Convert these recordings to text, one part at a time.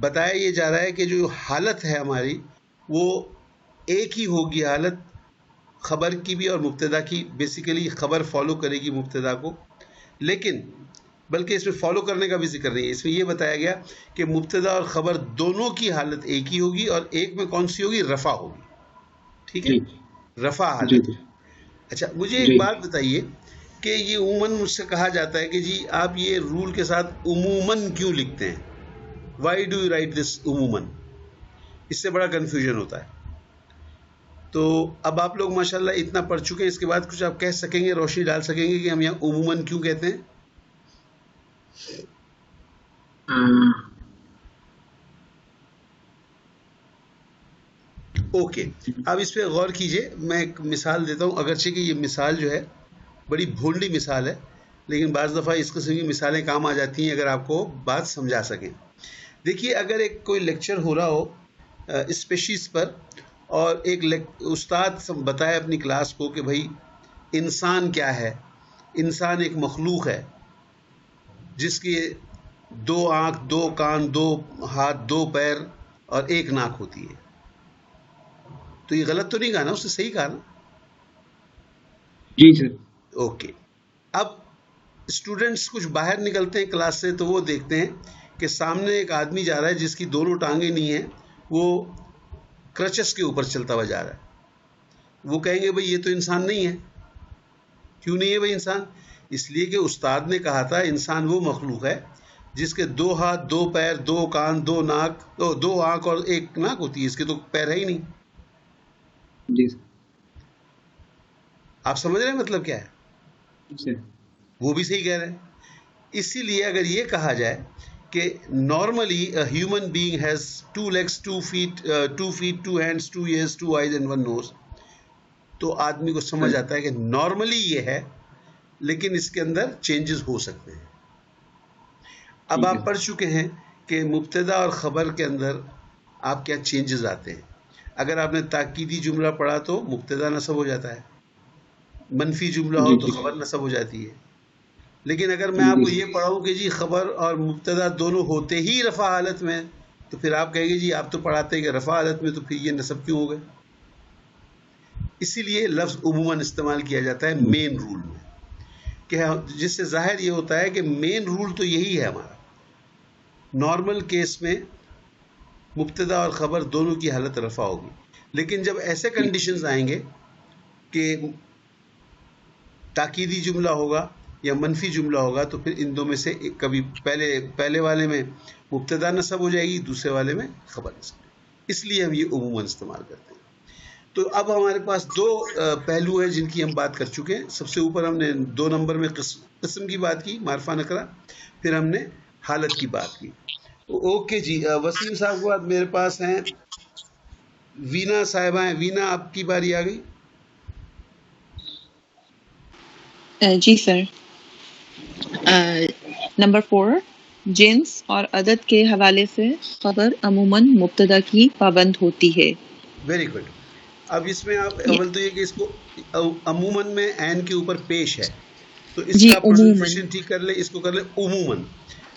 بتایا یہ جا رہا ہے کہ جو حالت ہے ہماری وہ ایک ہی ہوگی، حالت خبر کی بھی اور مبتدا کی. بیسیکلی خبر فالو کرے گی مبتدا کو، لیکن بلکہ اس میں فالو کرنے کا بھی ذکر نہیں ہے. اس میں یہ بتایا گیا کہ مبتدا اور خبر دونوں کی حالت ایک ہی ہوگی، اور ایک میں کون سی ہوگی؟ رفع ہوگی. ٹھیک ہے، رفع حالت. اچھا مجھے ایک بات بتائیے کہ یہ عموماً مجھ سے کہا جاتا ہے کہ جی آپ یہ رول کے ساتھ عموماً کیوں لکھتے ہیں؟ وائی ڈو یو رائٹ دس عموماً؟ اس سے بڑا کنفیوژن ہوتا ہے. تو اب آپ لوگ ماشاءاللہ اتنا پڑھ چکے ہیں، اس کے بعد کچھ آپ کہہ سکیں گے، روشنی ڈال سکیں گے کہ ہم یہاں عموماً کیوں کہتے ہیں؟ اوکے، اب اس پہ غور کیجئے. میں ایک مثال دیتا ہوں، اگرچہ کہ یہ مثال جو ہے بڑی بھونڈی مثال ہے، لیکن بعض دفعہ اس قسم کی مثالیں کام آ جاتی ہیں اگر آپ کو بات سمجھا سکیں. دیکھیے اگر ایک کوئی لیکچر ہو رہا ہو اسپیشیز پر، اور ایک استاد بتائے اپنی کلاس کو کہ بھائی انسان کیا ہے. انسان ایک مخلوق ہے جس کی 2 آنکھ، 2 کان، 2 ہاتھ، 2 پیر اور 1 ناک ہوتی ہے. تو یہ غلط تو نہیں کہا نا؟ اس نے صحیح کہا نا؟ جی سر. اوکے. اب اسٹوڈنٹس کچھ باہر نکلتے ہیں کلاس سے تو وہ دیکھتے ہیں کہ سامنے ایک آدمی جا رہا ہے جس کی دونوں ٹانگیں نہیں ہیں، وہ کرچس کے اوپر چلتا ہوا جا رہا ہے. وہ کہیں گے بھئی یہ تو انسان نہیں ہے. کیوں نہیں ہے بھئی انسان؟ اس لیے کہ استاد نے کہا تھا انسان وہ مخلوق ہے جس کے 2 ہاتھ، 2 پیر، 2 کان، 2 ناک، 2 آنکھ اور 1 ناک ہوتی ہے. اس کے تو پیر ہے ہی نہیں. جی آپ سمجھ رہے ہیں مطلب کیا ہے؟ سر. وہ بھی صحیح کہہ رہے ہیں. اسی لیے اگر یہ کہا جائے کہ normally human being has 2 legs, 2 feet, 2 hands, 2 ears, 2 eyes and 1 nose, تو آدمی کو سمجھ آتا ہے کہ نارملی یہ ہے، لیکن اس کے اندر چینجز ہو سکتے ہیں. اب آپ پڑھ چکے ہیں کہ مبتدا اور خبر کے اندر آپ کیا چینجز آتے ہیں. اگر آپ نے تاکیدی جملہ پڑھا تو مبتدا نصب ہو جاتا ہے، منفی جملہ ہو تو خبر نصب ہو جاتی ہے. لیکن اگر میں آپ کو یہ پڑھاؤں کہ جی خبر اور مبتدا دونوں ہوتے ہی رفع حالت میں، تو پھر آپ کہیں گے جی آپ تو پڑھاتے ہیں کہ رفع حالت میں، تو پھر یہ نصب کیوں ہو گئے؟ اسی لیے لفظ عموماً استعمال کیا جاتا ہے مین رول میں، کہ جس سے ظاہر یہ ہوتا ہے کہ مین رول تو یہی ہے ہمارا. نارمل کیس میں مبتدا اور خبر دونوں کی حالت رفع ہوگی. لیکن جب ایسے کنڈیشنز آئیں گے کہ تاکیدی جملہ ہوگا یا منفی جملہ ہوگا، تو پھر ان دو میں سے کبھی پہلے والے میں مبتدا نصب ہو جائے گی، دوسرے والے میں خبر نصب. اس لیے ہم یہ عموماً استعمال کرتے ہیں. تو اب ہمارے پاس 2 پہلو ہیں جن کی ہم بات کر چکے ہیں. سب سے اوپر ہم نے 2 نمبر میں قسم کی بات کی، معرفہ نکرہ، پھر ہم نے حالت کی بات کی. اوکے جی، وسیم صاحب کے بعد میرے پاس ہیں وینا صاحبہ ہیں. وینا آپ کی باری آ گئی. جی سر. نمبر 4، جنس اور عدد کے حوالے سے خبر عموماً مبتدا کی پابند ہوتی ہے. Very good. اب اس میں آپ اول تو یہ کہ اس کو عموماً میں عین کے اوپر پیش ہے، تو اس کا پروننسیشن ٹھیک کر لیں، اس کو کر لیں عموماً.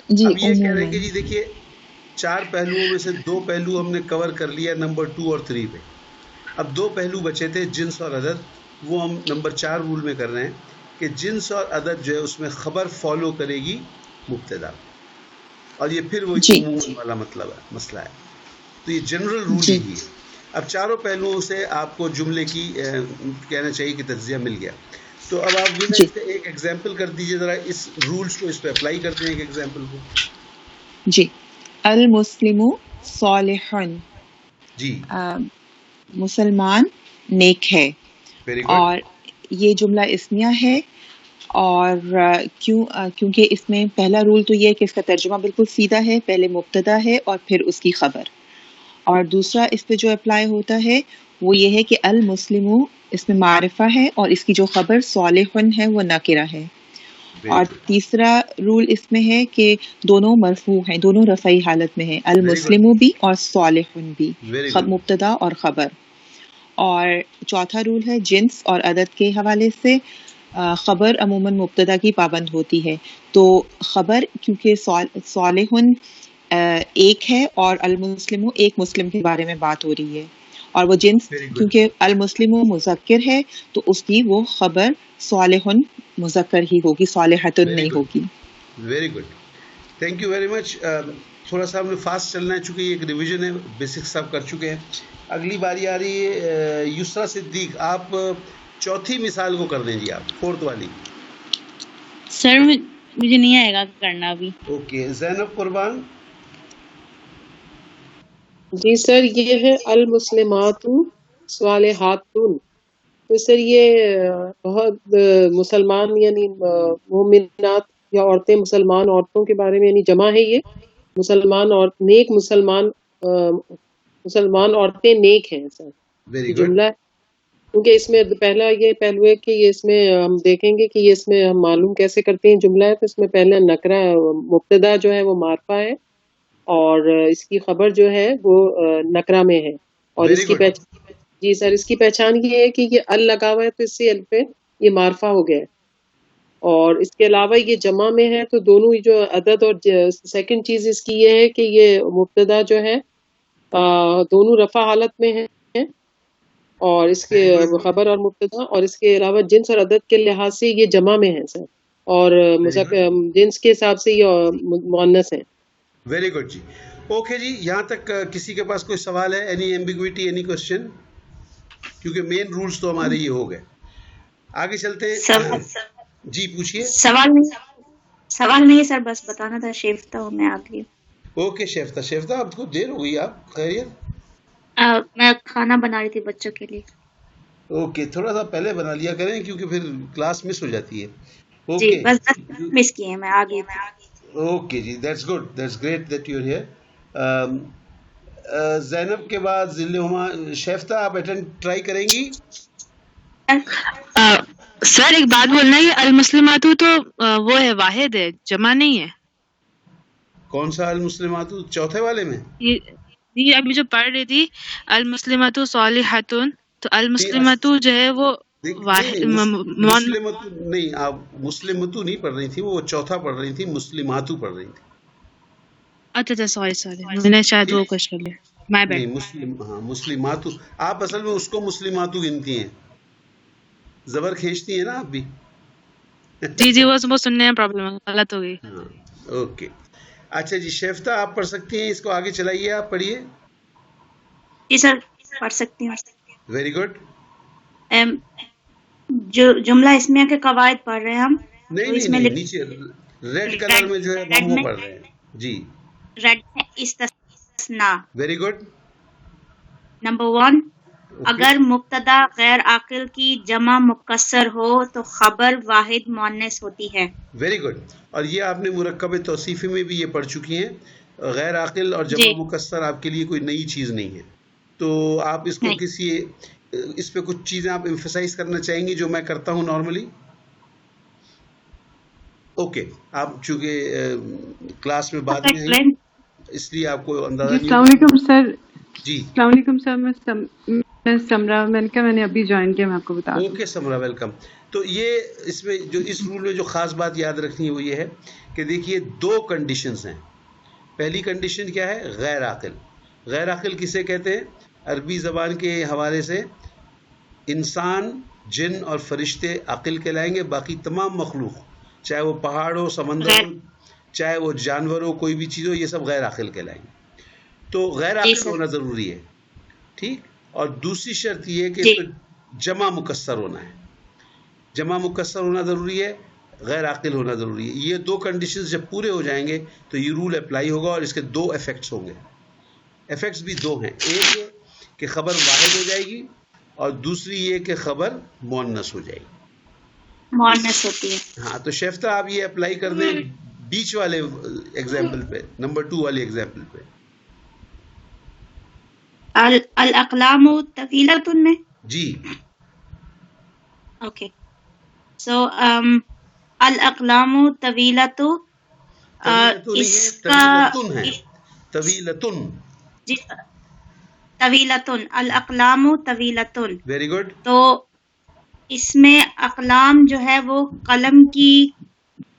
اب یہ کہہ رہے ہیں کہ جی دیکھیے 4 پہلوؤں میں سے 2 پہلو ہم نے کور کر لیا نمبر 2 اور 3 پہ. اب 2 پہلو بچے تھے، جنس اور عدد. وہ ہم نمبر 4 رول میں کر رہے ہیں کہ جنس اور عدد جو ہے اس میں خبر فالو کرے گی مبتدا، اور یہ پھر وہ عموماً والا مسئلہ ہے. تو یہ جنرل رول یہی ہے. اب چاروں پہلوؤں سے آپ کو جملے کی کہنا چاہیے کہ تجزیہ مل گیا. تو اب آپ بھی اس پہ ایک ایگزامپل کر دیجئے، ذرا اس رولز کو اس پہ اپلائی کرتے ہیں ایک ایگزامپل کو. جی. المسلم صالح، جی مسلمان نیک ہے. اور یہ جملہ اسمیہ ہے، اور کیونکہ اس میں پہلا رول تو یہ ہے کہ اس کا ترجمہ بالکل سیدھا ہے، پہلے مبتدا ہے اور پھر اس کی خبر. اور دوسرا اس پہ جو اپلائی ہوتا ہے وہ یہ ہے کہ المسلم اس میں معرفہ ہے، اور اس کی جو خبر صالح ہے وہ نکرہ ہے. اور تیسرا رول اس میں ہے کہ دونوں مرفوع ہیں، دونوں رفعی حالت میں ہیں، المسلم بھی اور صالح بھی، مبتدا اور خبر. اور چوتھا رول ہے جنس اور عدد کے حوالے سے خبر عموماً مبتدا کی پابند ہوتی ہے. تو خبر کیونکہ صالح ایک ہے اور المسلم ایک مسلم کے بارے میں بات ہو رہی ہے، اور وہ جنس کیونکہ المسلم مذکر ہے تو اس کی وہ خبر صالح مذکر ہی ہوگی، صالحۃ نہیں ہوگی. Very good, thank you very much. تھوڑا سا ہم نے فاسٹ چلنا ہے چونکہ یہ ایک ریویژن ہے، بیسکس آپ کر چکے ہیں. اگلی باری آ رہی ہے یسرا صدیق، آپ چوتھی مثال کو کر دیں جی، آپ فورتھ والی. سر مجھے نہیں آئے گا کرنا ابھی. اوکے، زینب قربان. جی سر، یہ ہے المسلمات صالحات. تو سر یہ بہت مسلمان یعنی مومنات یا عورتیں، مسلمان عورتوں کے بارے میں یعنی جمع ہے یہ مسلمان اور نیک مسلمان عورتیں نیک ہیں سر، یہ جملہ ہے. کیونکہ اس میں پہلا یہ پہلو ہے کہ یہ اس میں ہم دیکھیں گے کہ یہ اس میں ہم معلوم کیسے کرتے ہیں جملہ ہے. تو اس میں پہلا نکرہ مبتدا جو ہے وہ معرفہ ہے اور اس کی خبر جو ہے وہ نکرہ میں ہے. اور اس کی پہچان، جی سر، اس کی پہچان یہ ہے کہ یہ ال لگا ہوا ہے تو اس سے ال پہ یہ معرفہ ہو گیا ہے. اور اس کے علاوہ یہ جمع میں ہے تو دونوں جو عدد، اور سیکنڈ چیز اس کی یہ ہے کہ یہ مبتدا جو ہے دونوں رفع حالت میں ہے، اور اس کے خبر اور مبتدا، اور اس کے علاوہ جنس اور عدد کے لحاظ سے یہ جمع میں ہے سر، اور جنس کے حساب سے یہ مؤنث ہے. ویری گڈ جی. اوکے جی، یہاں تک کسی کے پاس کوئی سوال ہے؟ Any ambiguity, any question? کیونکہ مین رولز تو ہمارے یہ ہو گئے. آگے چلتے ہیں. جی پوچھیے. سوال نہیں سر، بس بتانا تھا. شیفتہ ہوں میں، آ گئی. اوکے شیفتہ، آپ کو دیر ہو گئی. آپ خیریت؟ میں کھانا بنا رہی تھی بچوں کے لیے. اوکے، تھوڑا سا پہلے بنا لیا کریں کیونکہ پھر کلاس مس ہو جاتی ہے. جی بس 10 منٹ مس کیے ہیں، میں آ گئی. اوکے جی، that's good, that's great that you are here. Zainab کے بعد ذل ہما. شیفتہ آپ اٹینڈ ٹرائی کریں گی؟ سر ایک بات بولنا، یہ المسلمات تو وہ ہے، واحد ہے، جمع نہیں ہے. کون سا المسلمات؟ چوتھے والے میں یہ ابھی جو پڑھ رہی تھی المسلمات صالحات، تو المسلمات جو ہے وہ مسلمت نہیں، آپ مسلمتو نہیں پڑھ رہی تھی، وہ چوتھا پڑھ رہی تھی، مسلماتو پڑھ رہی تھی. اچھا سوری میں نے شاید وہ کچھ کر لیا. مائی بیڈ. ہاں مسلماتو. آپ اصل میں اس کو مسلماتو گنتی ہیں، زبر کھینچتی ہیں نا آپ بھی. جی وہ سننے میں پرابلم غلط ہو گئی. اوکے اچھا جی. شیفتہ آپ پڑھ سکتی ہیں، اس کو آگے چلائیے، آپ پڑھیے. جی سر پڑھ سکتی ہوں. Very good. جو جملہ اسمیہ کے قواعد پڑھ رہے ہیں ہم. نہیں نیچے ریڈ کلر میں جو ہے وہ پڑھ رہے ہیں. جی ریڈ میں استثناء. Very good. نمبر 1، اگر مبتدا غیر عاقل کی جمع مکسر ہو تو خبر واحد مؤنث ہوتی ہے. Very good. اور یہ آپ نے مرکب توصیفی میں بھی یہ پڑھ چکی ہیں. غیر عاقل اور جمع مکسر آپ کے لیے کوئی نئی چیز نہیں ہے. تو آپ اس کو اس پہ کچھ چیزیں آپ ایمفسائز کرنا چاہیں گی جو میں کرتا ہوں نارملی؟ اوکے، آپ چونکہ کلاس میں بعد میں ہیں اس لیے آپ کو اندازہ نہیں. السلام علیکم سر. جی السلام علیکم سر. میں سمرا، میں نے کہا میں نے ابھی جوائن کیا، میں آپ کو بتا دوں. اوکے سمرا، ویلکم. تو یہ اس میں جو اس رول میں جو خاص بات یاد رکھنی ہے وہ یہ ہے کہ دیکھیے 2 کنڈیشنز ہیں. پہلی کنڈیشن کیا ہے؟ غیر عاقل. غیر عاقل کسے کہتے ہیں؟ عربی زبان کے حوالے سے انسان، جن اور فرشتے عاقل کہلائیں گے. باقی تمام مخلوق، چاہے وہ پہاڑ ہو، سمندر ہو، چاہے وہ جانور ہو، کوئی بھی چیز ہو، یہ سب غیر عاقل کہلائیں گے. تو غیر عاقل ہونا ضروری ہے. ٹھیک. اور دوسری شرط یہ ہے کہ اس کو جمع مکسر ہونا ہے. جمع مکسر ہونا ضروری ہے، غیر عاقل ہونا ضروری ہے. یہ 2 کنڈیشنز جب پورے ہو جائیں گے تو یہ رول اپلائی ہوگا اور اس کے 2 ایفیکٹس ہوں گے. ایفیکٹس بھی 2 ہیں. ایک یہ کہ خبر واحد ہو جائے گی اور دوسری یہ کہ خبر مؤنث ہو جائے گی. مؤنث ہوتی ہے. ہاں تو شیفتہ آپ یہ اپلائی کر دیں بیچ والے ایگزامپل پہ، نمبر 2 والے ایگزامپل پہ. الاقلام طویلۃ میں. جی اوکے. سو الاقلام طویلۃ، اس کا طویلۃ. جی طویلۃ، الاقلام طویلۃ. Very good. تو اس میں اقلام جو ہے وہ قلم کی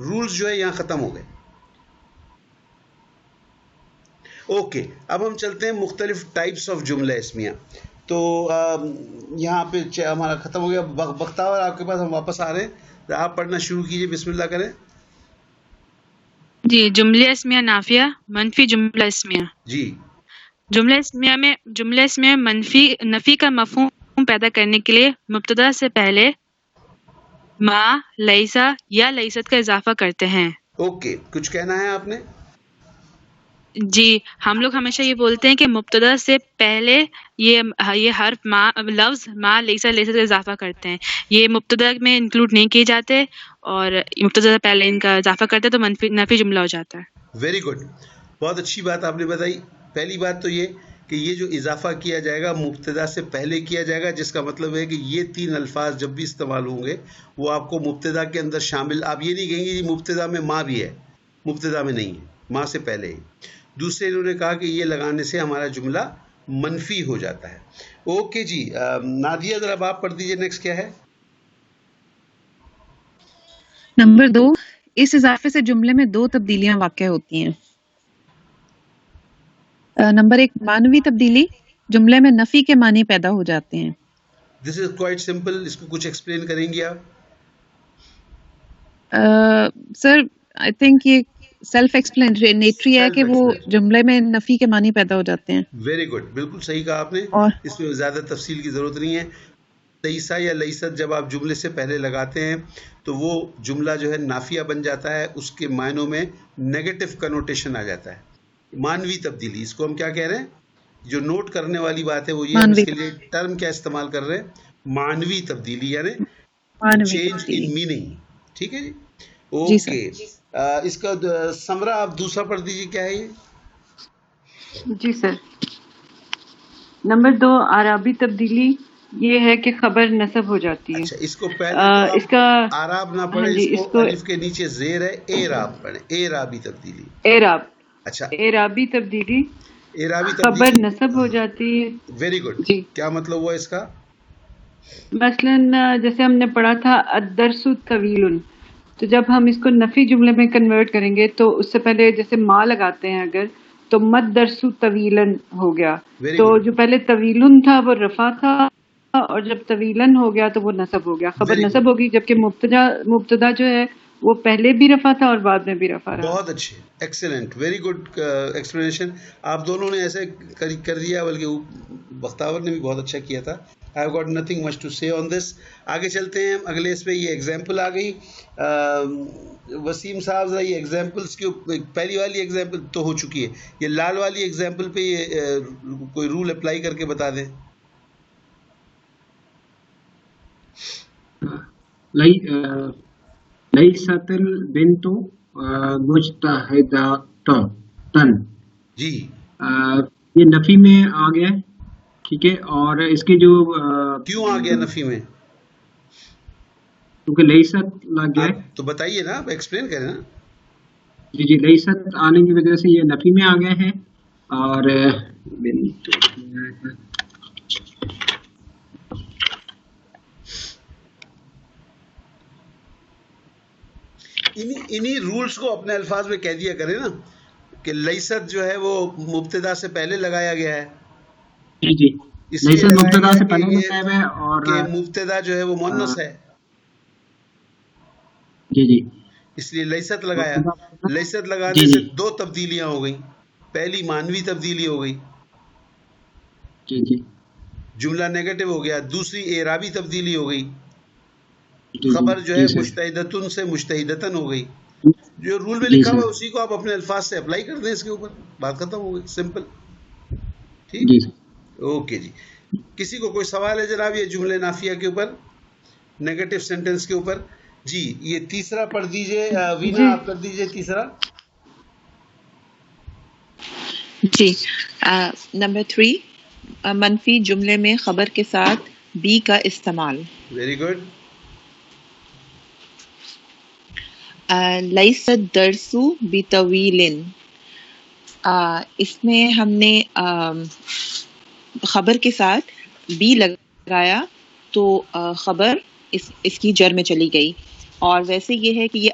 رولز جو ہے یہاں ختم ہو گئے. اوکے, اب ہم چلتے ہیں مختلف ٹائپس آف جملہ اسمیہ. تو یہاں پہ ہمارا ختم ہو گیا. بختاور آپ کے پاس ہم واپس آ رہے ہیں, آپ پڑھنا شروع کیجئے, بسم اللہ کریں. جی, جملہ اسمیہ نافیہ, منفی جملہ اسمیہ. جی, جملہ اسمیہ نفی کا مفہوم پیدا کرنے کے لیے مبتدا سے پہلے ما, لیسا یا لیست کا اضافہ کرتے ہیں. اوکے, کچھ کہنا ہے آپ نے؟ جی, ہم لوگ ہمیشہ یہ بولتے ہیں کہ مبتدا سے پہلے یہ حرف لفظ ما, لیسا, لیست کا اضافہ کرتے ہیں. یہ مبتدا میں انکلوڈ نہیں کیے جاتے, اور مبتدا سے پہلے ان کا اضافہ کرتے ہیں تو نفی جملہ ہو جاتا ہے. ویری گڈ, بہت اچھی بات آپ نے بتائی. پہلی بات تو یہ کہ یہ جو اضافہ کیا جائے گا مبتدا سے پہلے کیا جائے گا, جس کا مطلب ہے کہ یہ 3 الفاظ جب بھی استعمال ہوں گے وہ آپ کو مبتدا کے اندر شامل, آپ یہ نہیں کہیں گے مبتدا میں ماں بھی ہے, مبتدا میں نہیں ہے, ماں سے پہلے ہی. دوسرے انہوں نے کہا کہ یہ لگانے سے ہمارا جملہ منفی ہو جاتا ہے. اوکے جی, نادیہ ذرا آپ پڑھ دیجیے, نیکسٹ کیا ہے؟ نمبر 2, اس اضافے سے جملے میں 2 تبدیلیاں واقع ہوتی ہیں. نمبر 1, معنوی تبدیلی, جملے میں نفی کے معنی پیدا ہو جاتے ہیں. دس از کوائٹ سمپل, اس کو کچھ ایکسپلین کریں گے آپ؟ سر آئی تھنک یہ سیلف ایکسپلینیٹری ہے کہ وہ جملے میں نفی کے معنی پیدا ہو جاتے ہیں. ویری گڈ, بالکل صحیح کہا آپ نے, اس میں زیادہ تفصیل کی ضرورت نہیں ہے. لیسا یا لیست جب آپ جملے سے پہلے لگاتے ہیں تو وہ جملہ جو ہے نافیہ بن جاتا ہے, اس کے معنوں میں نیگیٹو کنوٹیشن آ جاتا ہے. مانوی تبدیلی, اس کو ہم کیا کہہ رہے ہیں؟ جو نوٹ کرنے والی بات ہے وہ یہ, اس کے لیے ٹرم کیا استعمال کر رہے ہیں؟ مانوی تبدیلی, یعنی چینج ان میننگ. ٹھیک ہے جی, اوکے. اس کا سمرا آپ دوسرا پڑھ دیجیے, کیا ہے یہ؟ جی سر, نمبر 2, آرابی تبدیلی, یہ ہے کہ خبر نصب ہو جاتی ہے. اچھا, اس کو پہلے اس کا آراب نہ پڑھے, اس کو الف کے نیچے زیر ہے, اعراب پڑھے, اعرابی تبدیلی. اعراب, اچھا, اعرابی تبدیلی, اعرابی خبر تبدیلی نصب ہو جاتی ہے. Very good. جی, کیا مطلب ہوا اس کا؟ مثلاً جیسے ہم نے پڑھا تھا الدرس طویل, تو جب ہم اس کو نفی جملے میں کنورٹ کریں گے تو اس سے پہلے جیسے ما لگاتے ہیں اگر, تو مد درس طویلاً ہو گیا. تو جو پہلے طویلن تھا وہ رفع تھا, اور جب طویلاً ہو گیا تو وہ نصب ہو گیا, خبر نصب ہوگی, جبکہ مبتدا جو ہے وہ پہلے بھی رفع تھا اور بعد میں بھی رفع رہا. بہت اچھے, ایکسلنٹ, ویری گڈ ایکسپلینیشن. آپ دونوں نے ایسے کر دیا, بلکہ بختاور نے بھی بہت اچھا کیا تھا. I have got nothing much to say on this. آگے چلتے ہیں اگلے اس پہ. یہ ایگزامپل آ گئی. وسیم صاحب ذرا یہ ایگزامپلس کی پہلی والی ایگزامپل تو ہو چکی ہے, یہ لال والی ایگزامپل پہ یہ کوئی رول اپلائی کر کے بتا دیں. لیست البنت مجتہدۃ, جی یہ نفی میں آ گیا, ٹھیک ہے. اور اس کے جو کیوں آ گیا نفی میں؟ کیونکہ لیست لگ گیا, تو بتائیے نا, آپ ایکسپلین کریں نا. جی جی, لیست آنے کی وجہ سے یہ نفی میں آ گیا ہے. اور انہی رولز کو اپنے الفاظ میں کہہ دیا کریں نا, کہ لیست جو ہے وہ مبتدا سے پہلے لگایا گیا ہے. جی جی, لیست مبتدا سے پہلے لگایا ہے, اور کہ مبتدا جو ہے وہ مؤنث ہے. جی جی, اس لیے لیست لگایا. لیست لگانے سے 2 تبدیلیاں ہو گئیں. پہلی مانوی تبدیلی ہو گئی, جی جی, جملہ نیگیٹو ہو گیا. دوسری اعرابی تبدیلی ہو گئی, خبر جو ہے مجتہدتن سے مجتہدتن ہو گئی. جو رول میں لکھا ہوا ہے اسی کو آپ اپنے الفاظ سے اپلائی کر دیں اس کے اوپر, بات ختم ہو گئی, سمپل. ٹھیک, اوکے جی. کسی کو کوئی سوال ہے جناب یہ جملے نافیہ کے اوپر, نیگیٹو سینٹنس کے اوپر؟ جی, یہ تیسرا پڑھ دیجئے. وینا آپ کر دیجئے تیسرا. جی, نمبر 3, منفی جملے میں خبر کے ساتھ بی کا استعمال. Very good. لیس الدرس بطویل, اس میں ہم نے خبر کے ساتھ بی لگایا تو خبر اس کی جر میں چلی گئی. اور ویسے یہ ہے کہ یہ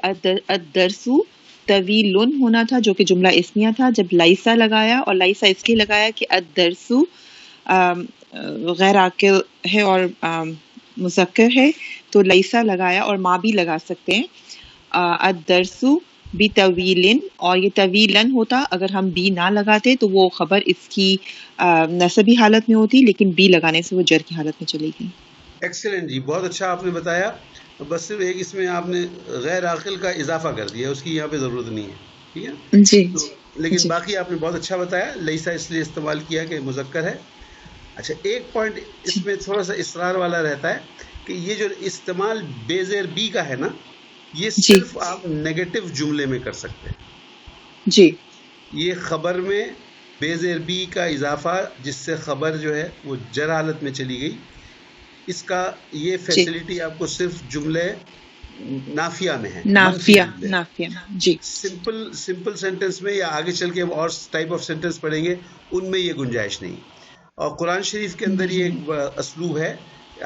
الدرسو طویلن ہونا تھا جو کہ جملہ اسمیہ تھا. جب لائسا لگایا، اور لائسا اس لیے لگایا کہ الدرسو غیر عاقل ہے اور مذکر ہے، تو لائسا لگایا، اور ماں بھی لگا سکتے ہیں. الدرسو بطویلن، اور یہ طویلن ہوتا اگر ہم بی نہ لگاتے تو وہ خبر اس کی نصبی حالت میں ہوتی، لیکن بی لگانے سے وہ جر کی حالت میں چلے گی. ایکسلنٹ جی، بہت اچھا آپ نے بتایا. بس صرف ایک اس میں آپ نے غیر عاقل کا اضافہ کر دیا، اس کی یہاں پہ ضرورت نہیں ہے، ٹھیک ہے جی لیکن باقی آپ نے بہت اچھا بتایا. لیسا اس لیے استعمال کیا کہ مذکر ہے. اچھا، ایک پوائنٹ اس میں تھوڑا سا اصرار والا رہتا ہے کہ یہ جو استعمال بے زیر بی کا ہے نا، یہ صرف آپ نیگیٹو جملے میں کر سکتے ہیں. جی، یہ خبر میں بے زیر بی کا اضافہ جس سے خبر جو ہے وہ جر حالت میں چلی گئی، اس کا یہ فیسلٹی آپ کو صرف جملے نافیہ میں ہے. نافیہ جی، سمپل سینٹنس میں یا آگے چل کے ہم اور ٹائپ آف سینٹنس پڑھیں گے، ان میں یہ گنجائش نہیں. اور قرآن شریف کے اندر یہ ایک اسلوب ہے.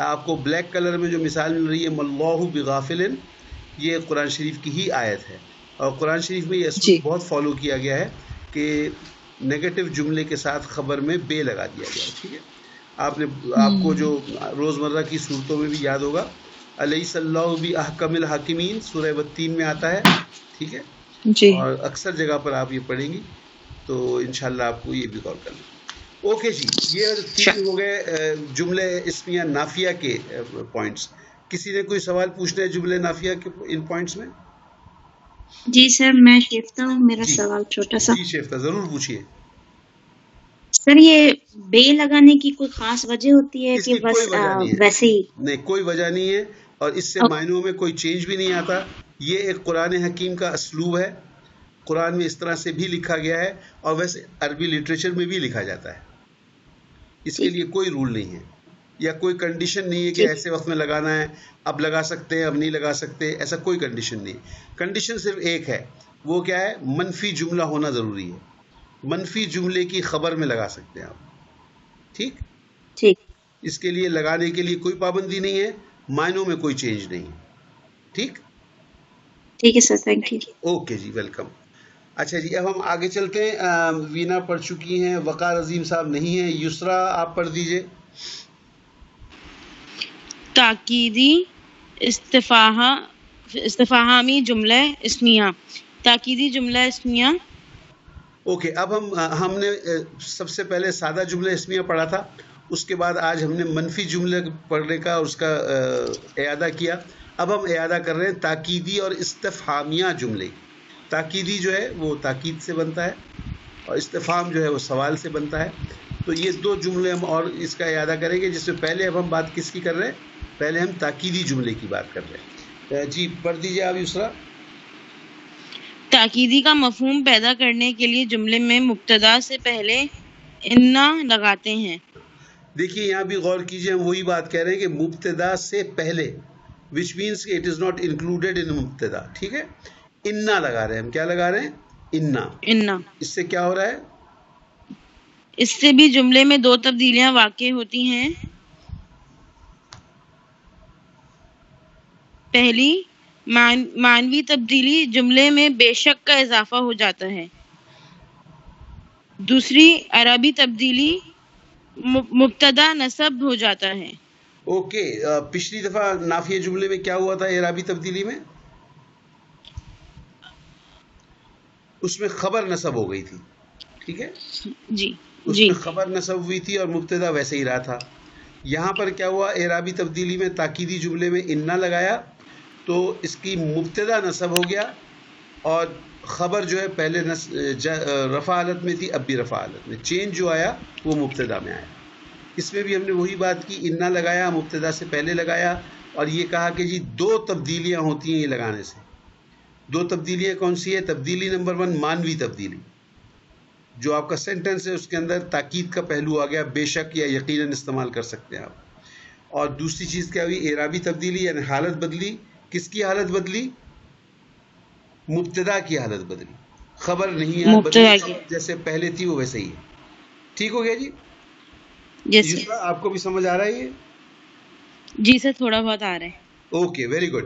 آپ کو بلیک کلر میں جو مثال مل رہی ہے مَاللَّهُ بِغَافِلٍ، یہ قرآن شریف کی ہی آیت ہے. اور قرآن شریف میں یہ اسلوب بہت فالو کیا گیا ہے کہ نیگیٹو جملے کے ساتھ خبر میں بے لگا دیا گیا ہے. ٹھیک ہے، آپ کو جو روزمرہ کی صورتوں میں بھی یاد ہوگا، الیس اللہ باحکم الحاکمین سورہ والتین میں آتا ہے. ٹھیک ہے جی، اور اکثر جگہ پر آپ یہ پڑھیں گی، تو انشاءاللہ آپ کو یہ بھی غور کرنا. اوکے جی، یہ تین ہو گئے جملے اسمیہ نافیہ کے پوائنٹس. کسی نے کوئی سوال پوچھنا ہے جملے نافیہ کے ان پوائنٹس میں؟ جی سر، میں شیفتہ ہوں، میرا سوال چھوٹا سا. جی شیفتہ، ضرور پوچھیے. سر، یہ بے لگانے کی کوئی خاص وجہ ہوتی ہے کہ بس ویسے ہی؟ نہیں، کوئی وجہ نہیں ہے، اور اس سے معنوں میں کوئی چینج بھی نہیں آتا. یہ ایک قرآن حکیم کا اسلوب ہے. قرآن میں اس طرح سے بھی لکھا گیا ہے، اور ویسے عربی لٹریچر میں بھی لکھا جاتا ہے. اس کے لیے کوئی رول نہیں ہے یا کوئی کنڈیشن نہیں ہے کہ ایسے وقت میں لگانا ہے، اب لگا سکتے ہیں اب نہیں لگا سکتے، ایسا کوئی کنڈیشن نہیں. کنڈیشن صرف ایک ہے، وہ کیا ہے؟ منفی جملہ ہونا ضروری ہے. منفی جملے کی خبر میں لگا سکتے ہیں آپ. ٹھیک، اس کے لیے لگانے کے لیے کوئی پابندی نہیں ہے، معنوں میں کوئی چینج نہیں. ٹھیک ہے سر، تھینک یو. اوکے جی، ویلکم. اچھا جی، اب ہم آگے چلتے ہیں. وینا پڑھ چکی ہیں، وقار عظیم صاحب نہیں ہیں. یسرا آپ پڑھ دیجئے. تاکیدی استفہامی جملہ اسمیہ. تاکیدی جملہ اسمیہ. اوکے، اب ہم نے سب سے پہلے سادہ جملہ اسمیہ پڑھا تھا، اس کے بعد آج ہم نے منفی جملے پڑھنے کا اس کا اعادہ کیا. اب ہم اعادہ کر رہے ہیں تاکیدی اور استفہامیہ جملے. تاکیدی جو ہے وہ تاکید سے بنتا ہے، اور استفہام جو ہے وہ سوال سے بنتا ہے. تو یہ دو جملے ہم اور اس کا اعادہ کریں گے، جس سے پہلے اب ہم بات کس کی کر رہے ہیں؟ پہلے ہم تاکیدی جملے کی بات کر رہے ہیں. جی پڑھ دیجیے آپ یسرا. تاکیدی کا مفہوم پیدا کرنے کے لیے جملے میں مبتدا سے پہلے انا لگاتے ہیں. دیکھیے یہاں بھی غور کیجیے، ہم وہی بات کہہ رہے ہیں کہ مبتدا سے پہلے، which means کہ it is not included in مبتدا. ٹھیک ہے، انا لگا رہے ہیں. ہم کیا لگا رہے ہیں؟ انا. اس سے کیا ہو رہا ہے؟ اس سے بھی جملے میں دو تبدیلیاں واقع ہوتی ہیں. پہلی معنوی تبدیلی، جملے میں بے شک کا اضافہ ہو جاتا ہے. دوسری عربی تبدیلی، مبتدا نصب ہو جاتا ہے. اوکے، پچھلی دفعہ نافیہ جملے میں کیا ہوا تھا عربی تبدیلی میں؟ اس میں خبر نصب ہو گئی تھی. ٹھیک ہے جی، اس میں خبر نصب ہوئی تھی اور مبتدا ویسے ہی رہا تھا. یہاں پر کیا ہوا؟ عربی تبدیلی میں تاکیدی جملے میں انا لگایا تو اس کی مبتدا نصب ہو گیا، اور خبر جو ہے پہلے رفع حالت میں تھی، اب بھی رفع حالت میں. چینج جو آیا وہ مبتدا میں آیا. اس میں بھی ہم نے وہی بات کی، انا لگایا، مبتدا سے پہلے لگایا، اور یہ کہا کہ جی دو تبدیلیاں ہوتی ہیں یہ لگانے سے. دو تبدیلیاں کون سی ہے؟ تبدیلی نمبر 1 مانوی تبدیلی، جو آپ کا سینٹنس ہے اس کے اندر تاکید کا پہلو آ گیا، بے شک یا یقیناً استعمال کر سکتے ہیں آپ. اور دوسری چیز کیا ہوئی؟ اعرابی تبدیلی، یعنی حالت بدلی. کس کی حالت بدلی؟ مبتدا کی حالت بدلی. خبر نہیں ہے بدلی، جیسے پہلے تھی وہ ویسے ہی ہے. ٹھیک ہو گیا جی؟ آپ کو بھی سمجھ آ رہا ہے یہ؟ جی سر، تھوڑا بہت آ رہا ہے. Okay, very good.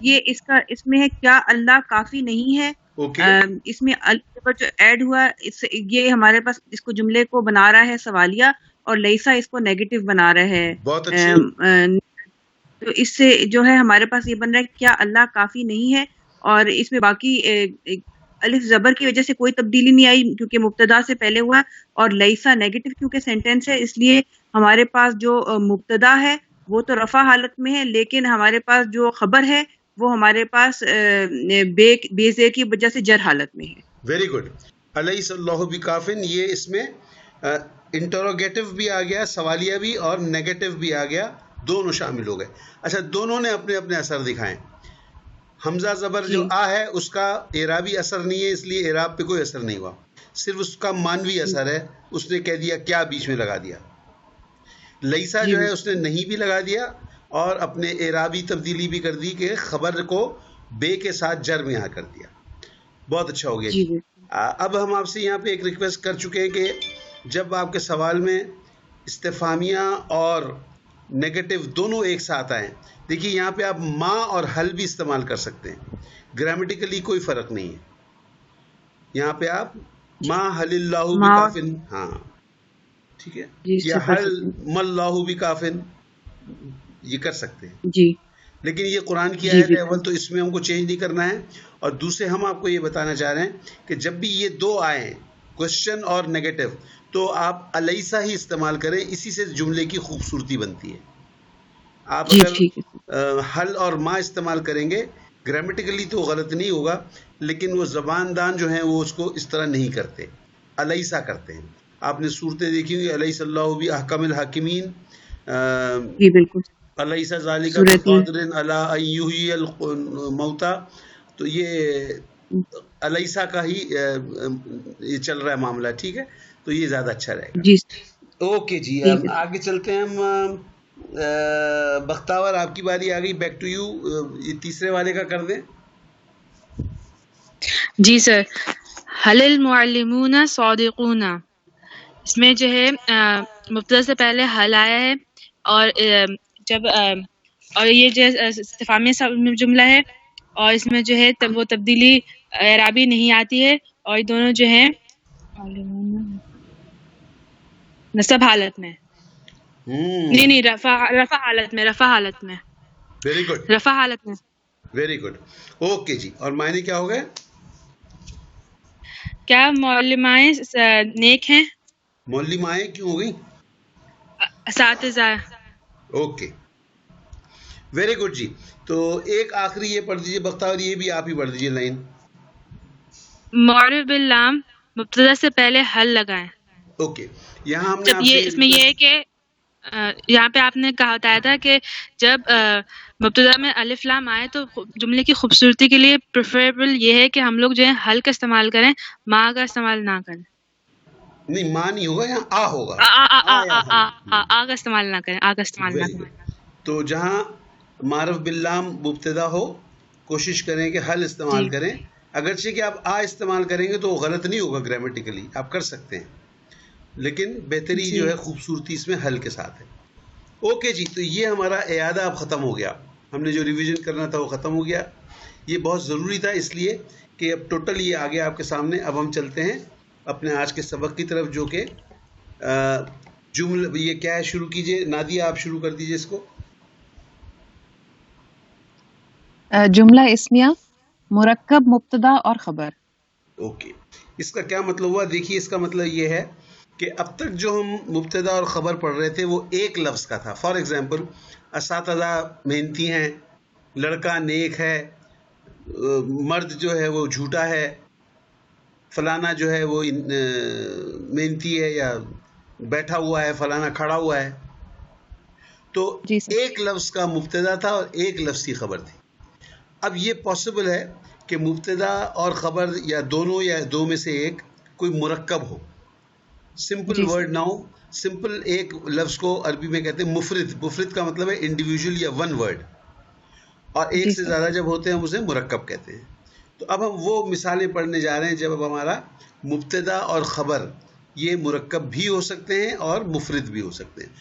یہ اس میں ہے کیا اللہ کافی نہیں ہے. اس میں جو ایڈ ہوا یہ ہمارے پاس اس کو جملے کو بنا رہا ہے سوالیہ اور لیسا اس کو نیگیٹو بنا رہا ہے. بہت اچھا. تو اس سے جو ہے ہمارے پاس یہ بن رہا ہے کیا اللہ کافی نہیں ہے, اور اس میں باقی الف زبر کی وجہ سے کوئی تبدیلی نہیں آئی کیونکہ مبتدا سے پہلے ہوا, اور لیسا نیگیٹو کیونکہ سینٹینس ہے, اس لیے ہمارے پاس جو مبتدا ہے وہ تو رفع حالت میں ہے, لیکن ہمارے پاس جو خبر ہے وہ ہمارے پاس بے زیر کی وجہ سے جر حالت میں ہے. Very good. الیس اللہ بکافن, یہ اس میں انٹروگیٹو بھی آ گیا, سوالیہ بھی, اور نیگیٹو بھی آ گیا, دونوں شامل ہو گئے. اچھا, دونوں نے اپنے اپنے اثر دکھائیں. حمزہ زبر جو آ ہے اس کا اعرابی اثر نہیں ہے, اس لیے اعراب پہ کوئی اثر نہیں ہوا, صرف اس کا مانوی اثر ہے, اس نے کہہ دیا کیا بیچ میں لگا دیا. لیسا جو ہے اس نے نہیں بھی لگا دیا اور اپنے اعرابی تبدیلی بھی کر دی کہ خبر کو بے کے ساتھ جر میں یہاں کر دیا. بہت اچھا ہو گیا. اب ہم آپ سے یہاں پہ ایک ریکویسٹ کر چکے ہیں کہ جب آپ کے سوال میں استفہامیہ اور نیگیٹو دونوں ایک ساتھ آئیں, دیکھیے یہاں پہ آپ ما اور حل بھی استعمال کر سکتے ہیں, گرامیٹیکلی کوئی فرق نہیں ہے. یہاں پہ آپ ما حل اللہ بکافن, ہاں ٹھیک ہے, یا حل ملہ بکافن, یہ کر سکتے ہیں جی. لیکن یہ قرآن کی آیت ہے, اول تو اس میں ہم کو چینج نہیں کرنا ہے, اور دوسرے ہم آپ کو یہ بتانا چاہ رہے ہیں کہ جب بھی یہ دو آئیں کوشچن اور نیگیٹو تو آپ الیسا ہی استعمال کریں, اسی سے جملے کی خوبصورتی بنتی ہے. آپ اگر حل اور ما استعمال کریں گے گرامیٹیکلی تو غلط نہیں ہوگا, لیکن وہ زبان دان جو ہیں وہ اس کو اس طرح نہیں کرتے, الیسا کرتے ہیں. آپ نے صورتیں دیکھی ہوئی, الیس اللہ باحکم الحاکمین, جی بالکل, الیس ذالک بقادر علی ان یحیی الموتى, تو یہ الیسا کا ہی یہ چل رہا ہے معاملہ, ٹھیک ہے, تو یہ زیادہ اچھا رہے گا. جی اوکے جی, آگے چلتے ہیں ہم. بختاور آپ کی باری آ گئی, بیک ٹو یو. یہ تیسرے والے کا کر دیں. جی سر. حل المعلمون صادقون, اس میں جو ہے مبتدا سے پہلے حل آیا ہے, اور جب اور یہ جو استفہامی جملہ ہے, اور اس میں جو ہے وہ تبدیلی اعرابی نہیں آتی ہے, اور یہ دونوں جو ہیں نصب حالت میں, نہیں رفع حالت میں. ویری گڈ, رفع حالت میں. Very good. اوکے جی, اور معنی کیا ہو گئے؟ کیا معلمائیں نیک ہیں؟ معلمائیں کیوں ہو گئی؟ اساتذہ. اوکے, ویری گڈ جی. تو ایک آخری یہ پڑھ دیجیے بختاور, یہ بھی آپ ہی پڑھ دیجیے لائن. معرب باللام, مبتدا سے پہلے حل لگائیں. اوکے, یہاں ہم جب یہ اس میں یہ ہے کہ یہاں پہ آپ نے کہا بتایا تھا کہ جب مبتدا میں الف لام آئے تو جملے کی خوبصورتی کے لیے پریفریبل یہ ہے کہ ہم لوگ جو ہے حل کا استعمال کریں, ما کا استعمال نہ کریں. نہیں, ما نہیں ہوگا, یہاں آ ہوگا. آ کا استعمال نہ کریں, آ کا استعمال نہ کریں. تو جہاں معرف باللام مبتدا ہو کوشش کریں کہ حل استعمال کریں, اگرچہ کہ آپ آ استعمال کریں گے تو غلط نہیں ہوگا گرامیٹیکلی, آپ کر سکتے ہیں, لیکن بہتری جو ہے خوبصورتی اس میں حل کے ساتھ ہے. اوکے جی, تو یہ ہمارا اعادہ اب ختم ہو گیا, ہم نے جو ریویژن کرنا تھا وہ ختم ہو گیا. یہ بہت ضروری تھا اس لیے کہ اب ٹوٹل یہ آ گیا آپ کے سامنے. اب ہم چلتے ہیں اپنے آج کے سبق کی طرف, جو کہ جملہ یہ کیا ہے, شروع کیجئے نادیہ, آپ شروع کر دیجئے اس کو. جملہ اسمیہ مرکب مبتدا اور خبر. اوکے, اس کا کیا مطلب ہوا؟ دیکھیے, اس کا مطلب یہ ہے کہ اب تک جو ہم مبتدا اور خبر پڑھ رہے تھے وہ ایک لفظ کا تھا. فار ایگزامپل, اساتذہ محنتی ہیں, لڑکا نیک ہے, مرد جو ہے وہ جھوٹا ہے, فلانا جو ہے وہ محنتی ہے یا بیٹھا ہوا ہے, فلانا کھڑا ہوا ہے. تو ایک لفظ کا مبتدا تھا اور ایک لفظ کی خبر تھی. اب یہ پاسبل ہے کہ مبتدا اور خبر یا دونوں یا دو میں سے ایک کوئی مرکب ہو. سمپل ورڈ نہ ہو. سمپل ایک لفظ کو عربی میں کہتے ہیں مفرد. مفرد کا مطلب ہے انڈیویجول یا ون ورڈ, اور ایک سے زیادہ جب ہوتے ہیں ہم اسے مرکب کہتے ہیں. تو اب ہم وہ مثالیں پڑھنے جا رہے ہیں جب اب ہمارا مبتدا اور خبر یہ مرکب بھی ہو سکتے ہیں اور مفرد بھی ہو سکتے ہیں.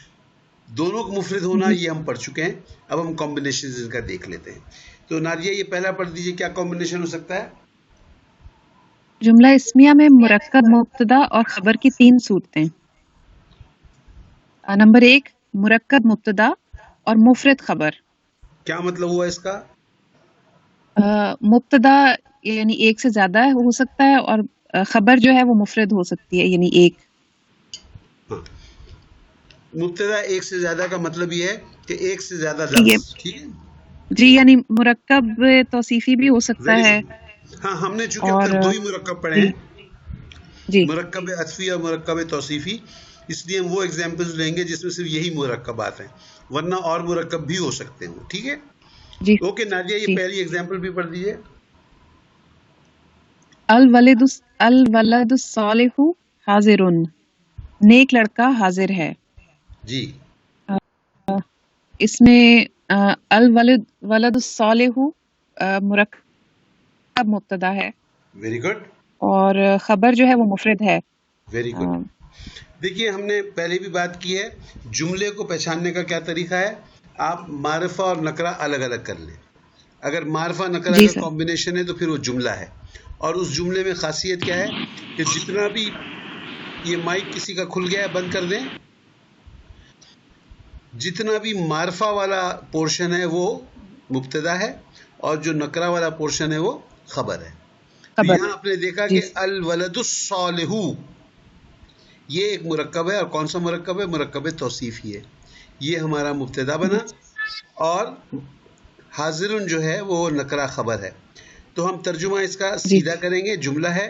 دونوں کو مفرد ہونا یہ ہم پڑھ چکے ہیں, اب ہم کمبینیشن ان کا دیکھ لیتے ہیں. تو ناریہ یہ پہلا پڑھ دیجئے، کیا کمبینیشن ہو سکتا ہے؟ جملہ اسمیہ میں مرکب مبتدا اور خبر کی 3 صورتیں. نمبر 1 مرکب مبتدا اور مفرد خبر. کیا مطلب ہوا اس کا؟ مبتدا یعنی ایک سے زیادہ ہو سکتا ہے، اور خبر جو ہے وہ مفرد ہو سکتی ہے، یعنی ایک. مبتدا ایک سے زیادہ کا مطلب یہ ہے کہ ایک سے زیادہ لفظ. ٹھیک ہے جی، یعنی مرکب توصیفی بھی ہو سکتا ہے. ہاں، ہم نے چونکہ اب تک 2 ہی مرکب پڑھے ہیں، جی، مرکب عطفی اور مرکب توصیفی، اس لیے ہم وہ ایگزامپلز لیں گے جس میں صرف یہی مرکبات ہیں، ورنہ اور مرکب بھی ہو سکتے ہیں. ٹھیک ہے جی. اوکے نادیہ، یہ پہلی ایگزامپل بھی پڑھ دیجیے. الولد الصالح حاضر، نیک لڑکا حاضر ہے. جی، اس میں الولد الصالح مرکب مبتدا ہے. Very good. اور خبر جو ہے وہ مفرد ہے. Very good. دیکھیے، ہم نے پہلے بھی بات کی ہے، جملے کو پہچاننے کا کیا طریقہ ہے، آپ معرفہ اور نکرہ الگ الگ کر لیں. اگر معرفہ نکرہ کا کمبینیشن ہے تو پھر وہ جملہ ہے، اور اس جملے میں خاصیت کیا ہے کہ جتنا بھی، یہ مائک کسی کا کھل گیا ہے، بند کر دیں، جتنا بھی معرفہ والا پورشن ہے وہ مبتدا ہے، اور جو نکرہ والا پورشن ہے وہ خبر ہے. تو یہاں آپ نے دیکھا کہ الولد الصالح یہ ایک مرکب ہے، اور کون سا مرکب ہے؟ مرکب توصیفی ہے. یہ ہمارا مبتدا بنا، اور حاضر جو ہے وہ نکرہ خبر ہے. تو ہم ترجمہ اس کا سیدھا کریں گے، جملہ ہے،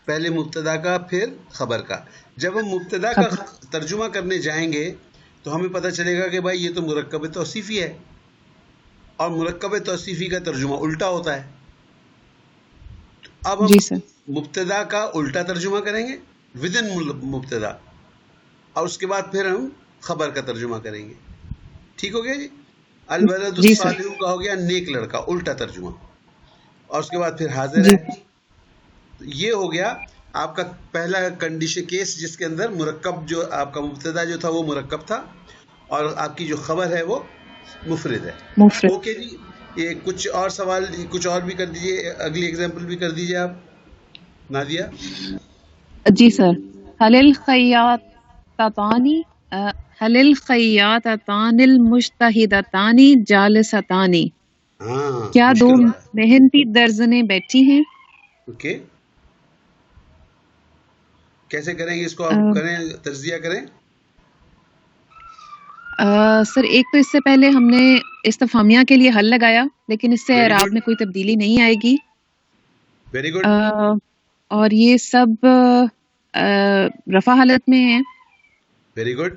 پہلے مبتدا کا پھر خبر کا. جب ہم مبتدا کا ترجمہ کرنے جائیں گے تو ہمیں پتہ چلے گا کہ بھائی یہ تو مرکب توصیفی ہے، اور مرکب توصیفی کا ترجمہ الٹا ہوتا ہے. اب ہم مبتدا کا الٹا ترجمہ کریں گے ود ان مبتدا، اور اس کے بعد پھر ہم خبر کا ترجمہ کریں گے. ٹھیک ہو گیا جی؟ الولد الصالح کا ہو گیا نیک لڑکا، الٹا ترجمہ، اور اس کے بعد پھر حاضر ہے. یہ ہو گیا آپ کا پہلا کنڈیشن کیس، جس کے اندر مرکب، جو آپ کا مبتدا جو تھا وہ مرکب تھا، اور آپ کی جو خبر ہے وہ مفرد ہے. اوکے جی. یہ کچھ اور سوال، کچھ اور بھی کر دیجئے، اگلی ایگزامپل بھی کر دیجئے آپ نادیہ. جی سر. هل الخیاطتان المجتہدتان جالستان. کیا 2 محنتی درزنیں بیٹھی ہیں؟ اوکے، کیسے کریں گے اس کو؟ آپ کریں، تجزیہ کریں. سر، ایک تو اس سے پہلے ہم نے استفہامیہ کے لیے حل لگایا، لیکن اس سے اعراب میں کوئی تبدیلی نہیں آئے گی. Very good. اور یہ سب رفع حالت میں ہیں. Very good.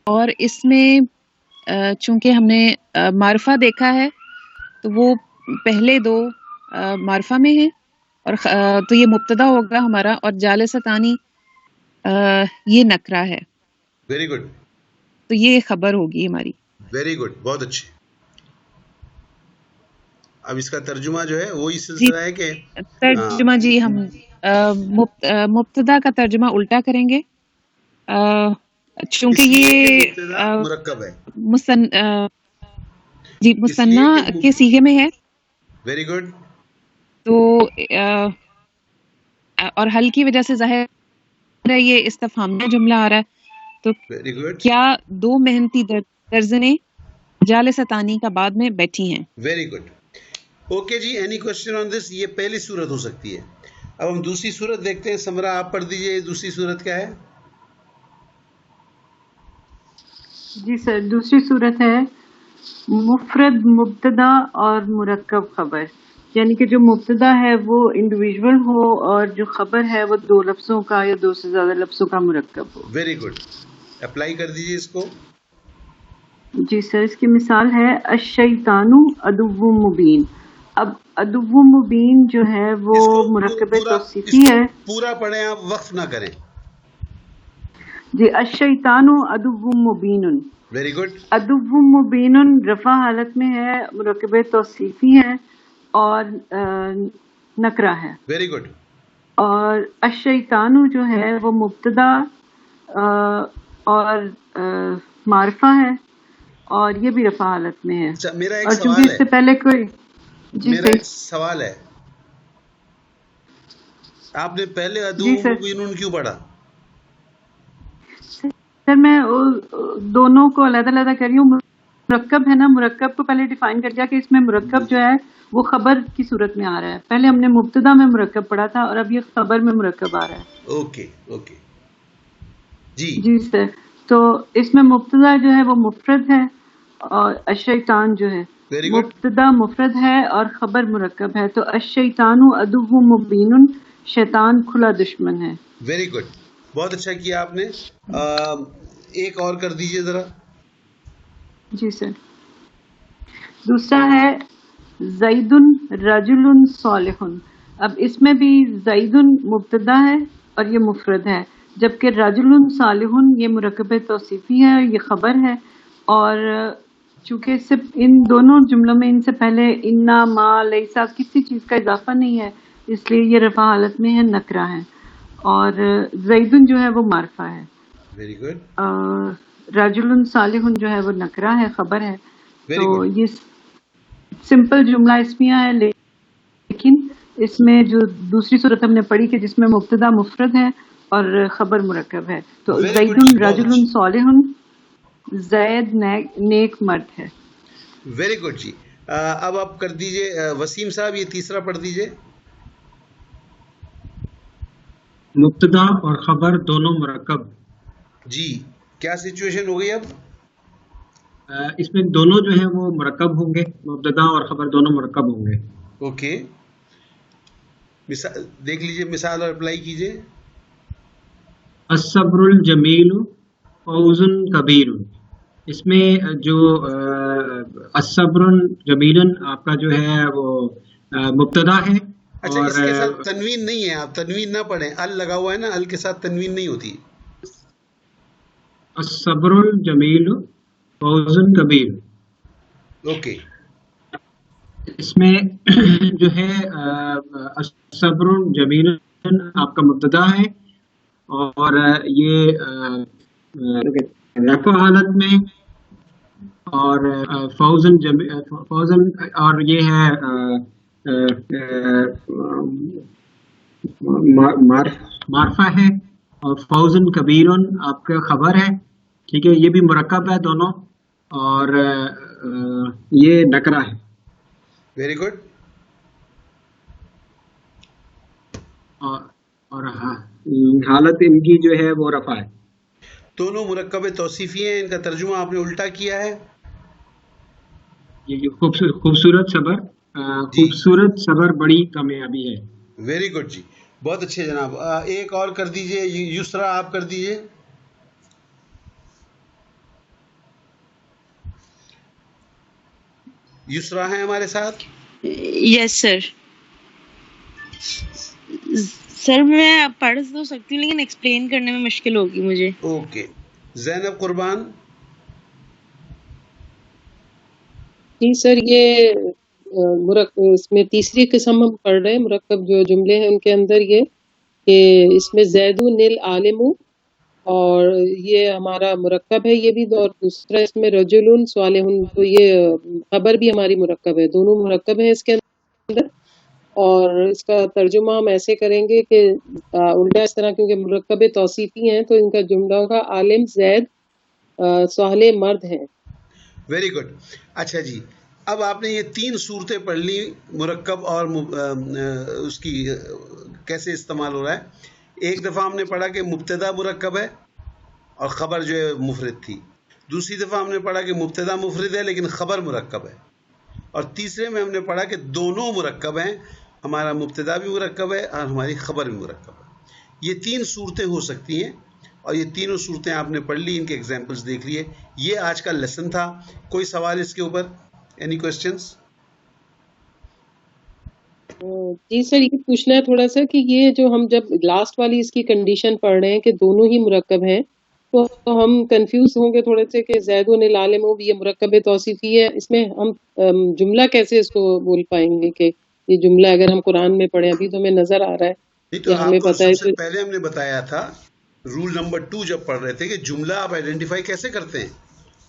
اور اس میں چونکہ ہم نے معرفہ دیکھا ہے تو وہ پہلے 2 معرفہ میں ہیں، اور تو یہ مبتدا ہوگا ہمارا، اور جالستانی یہ نکرہ ہے. Very good. تو یہ خبر ہوگی ہماری. ویری گڈ، بہت اچھے. اب اس کا ترجمہ جو ہے وہی سلسلہ ہے کہ ترجمہ، جی، ہم مبتدا کا ترجمہ الٹا کریں گے، چونکہ یہ مرکب ہے، جی، مثنیٰ کے صیغے میں ہے. Very good. تو اور حل کی وجہ سے ظاہر ہے یہ استفہامیہ جملہ آ رہا ہے. تو کیا 2 محنتی درزنیں جالستانی کا بعد میں بیٹھی ہیں. Very good. اوکے جی. Any question on this? یہ پہلی صورت ہو سکتی ہے. اب ہم دوسری صورت دیکھتے ہیں. سمرا آپ پڑھ دیجئے، دوسری صورت کیا ہے؟ جی سر، دوسری صورت ہے مفرد مبتدا اور مرکب خبر، یعنی کہ جو مبتدا ہے وہ انڈیویجول ہو، اور جو خبر ہے وہ 2 لفظوں کا یا 2 سے زیادہ لفظوں کا مرکب ہو. Very good. اپلائی کر دیجئے اس کو. جی سر، اس کی مثال ہے الشیطان عدو مبین. اب عدو مبین جو ہے وہ مرکب توصیفی ہے. پورا پڑھیں آپ، وقف نہ کریں. جی، الشیطان عدو مبین. Very good. عدو مبین رفع حالت میں ہے، مرکب توصیفی ہے، اور نکرہ ہے. Very good. اور الشیطان جو ہے وہ مبتدا اور معرفہ ہے، اور یہ بھی رفع حالت میں ہے. اچھا میرا ایک اور سوال چونکہ ہے, اس سے پہلے کوئی میرا ایک سوال ہے, آپ نے پہلے ادو مبینون کیوں پڑھا؟ سر میں دونوں کو علیحدہ علیحدہ کر رہی ہوں. مرکب ہے نا, مرکب کو پہلے ڈیفائن کر دیا کہ اس میں مرکب جو ہے وہ خبر کی صورت میں آ رہا ہے. پہلے ہم نے مبتدا میں مرکب پڑھا تھا اور اب یہ خبر میں مرکب آ رہا ہے. اوکے اوکے جی سر. تو اس میں مبتدا جو ہے وہ مفرد ہے اور الشیطان جو ہے مبتدا مفرد ہے اور خبر مرکب ہے. تو الشیطان عدو مبین, شیطان کھلا دشمن ہے. ویری گڈ, بہت اچھا کیا آپ نے. ایک اور کر دیجئے ذرا. جی سر. دوسرا ہے زید رجل صالح. اب اس میں بھی زید مبتدا ہے اور یہ مفرد ہے, جبکہ رجل صالح یہ مرکب توصیفی ہے اور یہ خبر ہے. اور چونکہ صرف ان دونوں جملوں میں ان سے پہلے انا ما لیسا کسی چیز کا اضافہ نہیں ہے, اس لیے یہ رفع حالت میں ہے, نکرہ ہے. اور زیدن جو ہے وہ معرفہ ہے. Very good. رجل صالح جو ہے وہ نکرہ ہے, خبر ہے. تو یہ سمپل جملہ اسمیہ ہے, لیکن اس میں جو دوسری صورت ہم نے پڑھی کہ جس میں مبتدا مفرد ہے اور خبر مرکب ہے, تو زیدن رجل صالح, زید نیک مرد ہے. ویری گڈ جی. اب آپ کر دیجئے وسیم صاحب, یہ تیسرا پڑھ دیجئے. مبتدا اور خبر دونوں مرکب. جی کیا سچویشن ہو گئی اب؟ اس میں دونوں جو ہیں وہ مرکب ہوں گے, مبتدا اور خبر دونوں مرکب ہوں گے. اوکے, دیکھ لیجئے مثال اور اپلائی کیجئے. الصبر الجمیل فوز کبیر. اس میں جو الصبر جمیل آپ کا جو ہے وہ مبتدا ہے. اچھا اس کے ساتھ تنوین نہیں ہے, آپ تنوین نہ پڑھیں, ال لگا ہوا ہے نا, ال کے ساتھ تنوین نہیں ہوتی. الصبر الجمیل فوز کبیر. اوکے, اس میں جو ہے الصبر جمیل آپ کا مبتدا ہے اور یہ رفع حالت میں, اور فوزن اور یہ ہے معرفہ ہے, اور فوزن کبیرن آپ کا خبر ہے. ٹھیک ہے, یہ بھی مرکب ہے دونوں, اور یہ نکرہ ہے. Very good. اور حالت ان کی جو ہے وہ رفع ہے. دونوں مرکب توصیفی ہیں, ان کا ترجمہ آپ نے الٹا کیا ہے. یہ خوبصورت صبر, خوبصورت صبر بڑی کامیابی ہے. ویری گڈ جی, بہت اچھے جناب. ایک اور کر دیجئے, یسرا آپ کر دیجئے. یسرا ہیں ہمارے ساتھ؟ یس سر. سر میں پڑھ تو سکتی ہوں لیکن ایکسپلین کرنے میں مشکل ہوگی مجھے. اوکے, زینب قربان. جی سر, یہ اس میں تیسری قسم ہم پڑھ رہے ہیں. مرکب جو جملے ہیں ان کے اندر یہ کہ اس میں زیدون العالم, اور یہ ہمارا مرکب ہے یہ بھی, اور دوسرا اس میں رجل صالح, تو یہ خبر بھی ہماری مرکب ہے. دونوں مرکب ہیں اس کے اندر. اور اس کا ترجمہ ہم ایسے کریں گے کہ الٹا اس طرح, کیونکہ مرکب توصیفی ہیں تو ان کا جملہ ہوگا عالم زید صالح مرد ہیں. Very good. اچھا جی, اب آپ نے یہ تین صورتیں پڑھ لی, مرکب اور اس کی کیسے استعمال ہو رہا ہے. ایک دفعہ ہم نے پڑھا کہ مبتدا مرکب ہے اور خبر جو ہے مفرد تھی. دوسری دفعہ ہم نے پڑھا کہ مبتدا مفرد ہے لیکن خبر مرکب ہے. اور تیسرے میں ہم نے پڑھا کہ دونوں مرکب ہیں, ہمارا مبتدا بھی مرکب ہے اور ہماری خبر بھی مرکب ہے. یہ تین صورتیں ہو سکتی ہیں اور یہ تینوں صورتیں آپ نے پڑھ لی, ان کے ایگزامپلس دیکھ لیے. یہ آج کا لیسن تھا. کوئی سوال اس کے اوپر؟ Any questions? جی سر, یہ پوچھنا ہے تھوڑا سا کہ یہ جو ہم جب لاسٹ والی اس کی کنڈیشن پڑھ رہے ہیں کہ دونوں ہی مرکب ہیں, تو ہم کنفیوز ہوں گے تھوڑے سے کہ زیدون العالم یہ مرکب توصیفی ہے. اس میں ہم جملہ کیسے اس کو بول پائیں گے کہ یہ جملہ اگر ہم قرآن میں پڑھیں, ابھی تو ہمیں نظر آ رہا ہے تو ہمیں پتہ ہے. پہلے ہم نے بتایا تھا رول نمبر 2 جب پڑھ رہے تھے کہ جملہ آپ آئیڈینٹیفائی کیسے کرتے ہیں.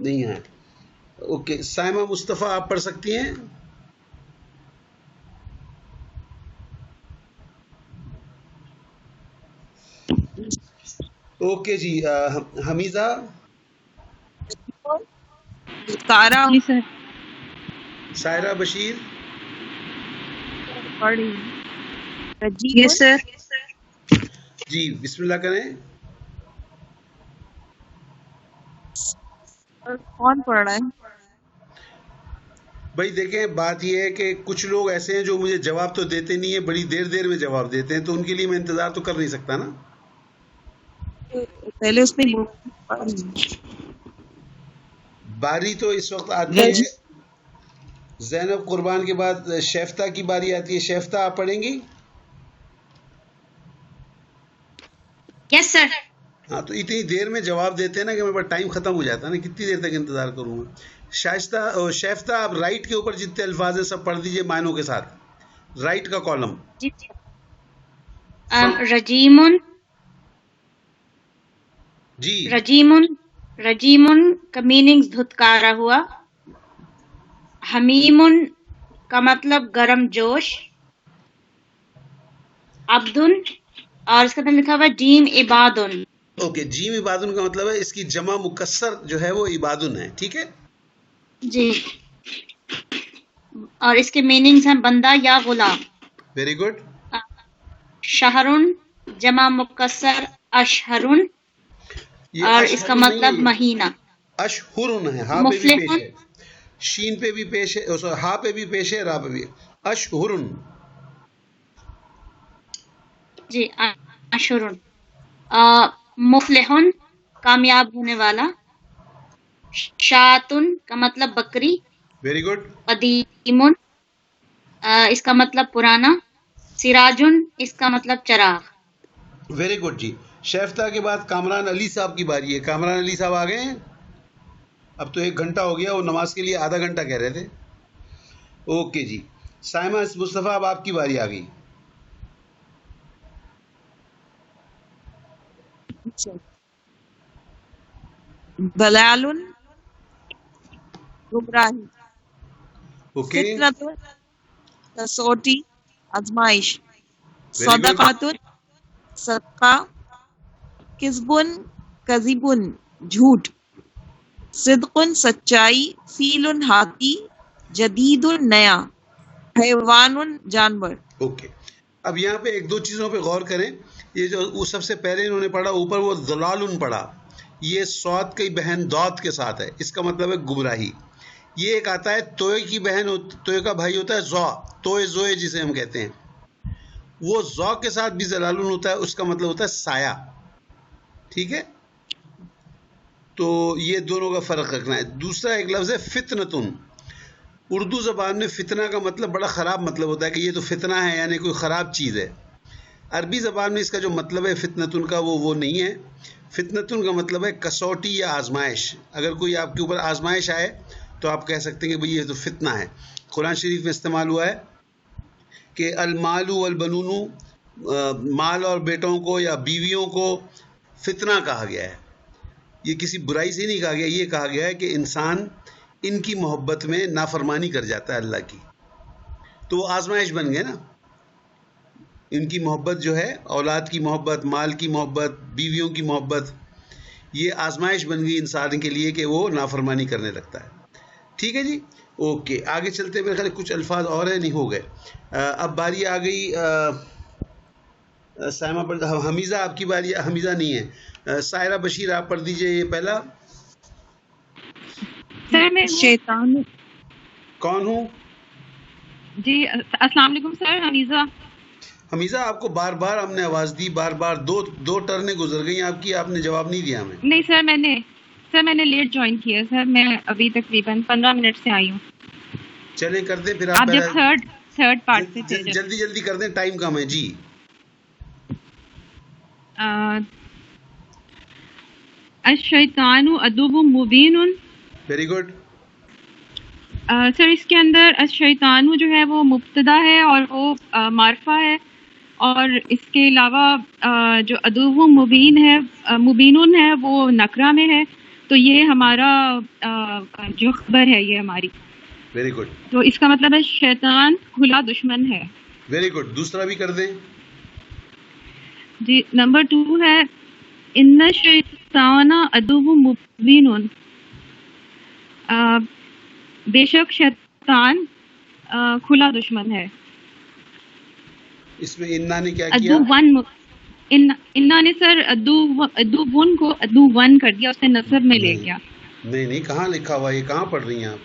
نہیں ہے. اوکے سائمہ مصطفیٰ آپ پڑھ سکتی ہیں. اوکے جی حمیزہ. تارا. سائرہ بشیر. یس سر. جی بسم اللہ کریں. کون پڑھ رہا ہے؟ بھائی دیکھیں بات یہ ہے کہ کچھ لوگ ایسے ہیں جو مجھے جواب تو دیتے نہیں ہیں, بڑی دیر میں جواب دیتے ہیں, تو ان کے لیے میں انتظار تو کر نہیں سکتا نا. پہلے اس میں باری تو اس وقت آتی ہے زینب قربان کے بعد شیفتہ کی باری آتی ہے. شیفتہ آپ پڑھیں گی؟ یس سر. ہاں تو اتنی دیر میں جواب دیتے ہیں نا کہ میرے پاس ٹائم ختم ہو جاتا ہے نا, کتنی دیر تک انتظار کروں گا. شیفتہ آپ رائٹ کے اوپر جتنے الفاظ ہیں سب پڑھ دیجئے معنوں کے ساتھ, رائٹ کا کالم. رجیمن. جی رجیمن کا میننگ دھتکارا ہوا. حمیمن کا مطلب گرم جوش. عبدن اور اس کا نام لکھا ہوا جیم عبادن. اوکے جیم عبادن کا مطلب ہے اس کی جمع مکسر جو ہے وہ عبادن ہے. ٹھیک ہے جی, اور اس کے میننگز ہیں بندہ یا غلام. Very good. شہرن جمع مکسر اشہرن, اور اس کا مطلب مہینہ. اشہرن ہے, ہاں پہ بھی پیش ہے, شین پہ بھی پیش ہے, ہاں پہ بھی پیش ہے, را پہ بھی. اشہرن جی اشہرن. مفلحن کامیاب ہونے والا. شاتن کا مطلب بکری. Very good. قدیمن اس کا مطلب پرانا. سراجن اس کا مطلب چراغ. ویری گڈ جی. شیفتہ کے بعد کامران علی صاحب کی باری ہے. کامران علی صاحب آ گئے ہیں؟ اب تو 1 گھنٹہ ہو گیا, وہ نماز کے لیے آدھا گھنٹہ کہہ رہے تھے. اوکے جی. سائمہ مصطفیٰ اب آپ کی باری آ گئی. دلال گمراہی. فتنۃ کسوٹی آزمائش. صدقۃ صدقہ. کذبن کذبن جھوٹ. صدق سچائی. فیل ہاتھی. جدید نیا. حیوان جانور. اوکے اب یہاں پہ 1-2 چیزوں پہ غور کریں. یہ جو وہ سب سے پہلے انہوں نے پڑھا اوپر وہ ضلال پڑھا, یہ صاد کی بہن داد کے ساتھ ہے, اس کا مطلب ہے گمراہی. یہ ایک آتا ہے توئے کی بہن, توئے کا بھائی ہوتا ہے زو, توئے زوئے جسے ہم کہتے ہیں, وہ زو کے ساتھ بھی ضلالن ہوتا ہے, اس کا مطلب ہوتا ہے سایہ. ٹھیک ہے, تو یہ دونوں کا فرق رکھنا ہے. دوسرا ایک لفظ ہے فتنتن. اردو زبان میں فتنہ کا مطلب بڑا خراب مطلب ہوتا ہے کہ یہ تو فتنہ ہے, یعنی کوئی خراب چیز ہے. عربی زبان میں اس کا جو مطلب ہے فتنتن کا وہ نہیں ہے. فتنتن کا مطلب ہے کسوٹی یا آزمائش. اگر کوئی آپ کے اوپر آزمائش آئے تو آپ کہہ سکتے ہیں کہ بھئی یہ تو فتنہ ہے. قرآن شریف میں استعمال ہوا ہے کہ المال والبنون, مال اور بیٹوں کو یا بیویوں کو فتنہ کہا گیا ہے. یہ کسی برائی سے نہیں کہا گیا, یہ کہا گیا ہے کہ انسان ان کی محبت میں نافرمانی کر جاتا ہے اللہ کی, تو وہ آزمائش بن گئے نا. ان کی محبت جو ہے, اولاد کی محبت, مال کی محبت, بیویوں کی محبت, یہ آزمائش بن گئی انسان کے لیے کہ وہ نافرمانی کرنے لگتا ہے. ٹھیک ہے جی. اوکے آگے چلتے ہیں. میرے خیال کچھ الفاظ اور ہیں, نہیں ہو گئے. اب باری آ گئی سائمہ پر. حمیزہ آپ کی باری. حمیزہ نہیں ہے, سائرہ بشیر آپ پڑھ دیجئے یہ پہلا. شیطان. کون ہوں؟ جی السلام علیکم سر. حمیزہ آپ کو بار بار ہم نے آواز دی, بار بار دو ٹرنیں گزر گئی آپ کی, آپ نے جواب نہیں دیا ہمیں. نہیں سر میں نے لیٹ جوائن کیا سر, میں ابھی تقریباً 15 منٹ سے آئی ہوں. چلیں کر دیں پھر آپ جب تھرڈ پارٹ سے جلدی کر دیں, ٹائم کم ہے جی. الشیطان عدو مبین. Very good. سر اس کے اندر الشیطان جو ہے وہ مبتدا ہے اور وہ معرفہ ہے, اور اس کے علاوہ جو عدو مبین ہے, مبینون ہے, وہ نکرہ میں ہے, تو یہ ہمارا جو خبر ہے یہ ہماری. Very good. تو اس کا مطلب ہے شیطان کھلا دشمن ہے. Very good. دوسرا بھی کر دیں جی. نمبر 2 ہے ان الشیطان عدو مبین. بے شک شیطان کھلا دشمن ہے. اس میں انا نے کیا کیا؟ انا نے سر ادو ون کو ادو ون کر دیا, اس نے نصب میں لے گیا. نہیں کہاں لکھا ہوا, یہ کہاں پڑھ رہی ہیں آپ؟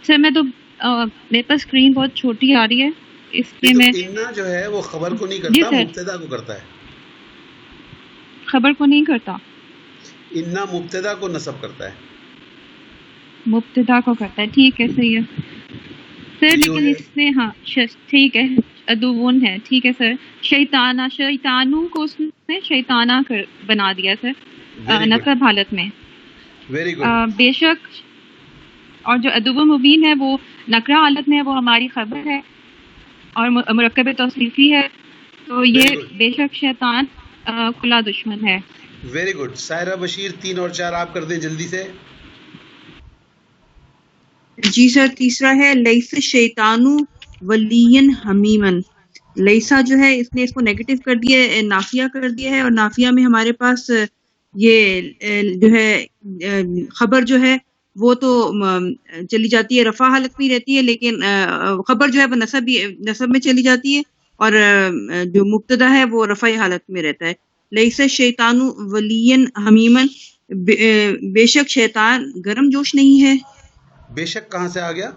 سر میں تو میرے پاس اسکرین بہت چھوٹی آ رہی ہے اس لیے میں. انا جو ہے وہ خبر کو نہیں کرتا, مبتدا کو کرتا ہے. خبر کو نہیں کرتا, انا مبتدا کو نصب کرتا ہے. مبتدا کو کرتا ہے. ٹھیک ہے, صحیح ہے سر. لیکن اس میں ہاں ٹھیک ہے ادوون ہے. ٹھیک ہے سر. شیطانوں کو اس نے شیطانہ بنا دیا سر نصب حالت میں. Very good. بے شک اور جو ادو مبین ہے وہ نکرہ حالت میں ہے, وہ ہماری خبر ہے اور مرکب توصیفی ہے. تو یہ بے شک شیطان کھلا دشمن ہے. Very good. سائرہ بشیر 3 اور 4 آپ کر دیں جلدی سے. جی سر. تیسرا ہے لیس شیطان ولین حمیمن. لیسا جو ہے اس نے اس کو نیگیٹو کر دیا, نافیہ کر دیا ہے, اور نافیہ میں ہمارے پاس یہ جو ہے خبر جو ہے وہ تو چلی جاتی ہے, رفع حالت میں رہتی ہے, لیکن خبر جو ہے وہ نصب میں چلی جاتی ہے, اور جو مبتدا ہے وہ رفع حالت میں رہتا ہے. لیس شیطان ولین حمیمن. بے شک شیطان گرم جوش نہیں ہے. بے شک کہاں سے آ گیا؟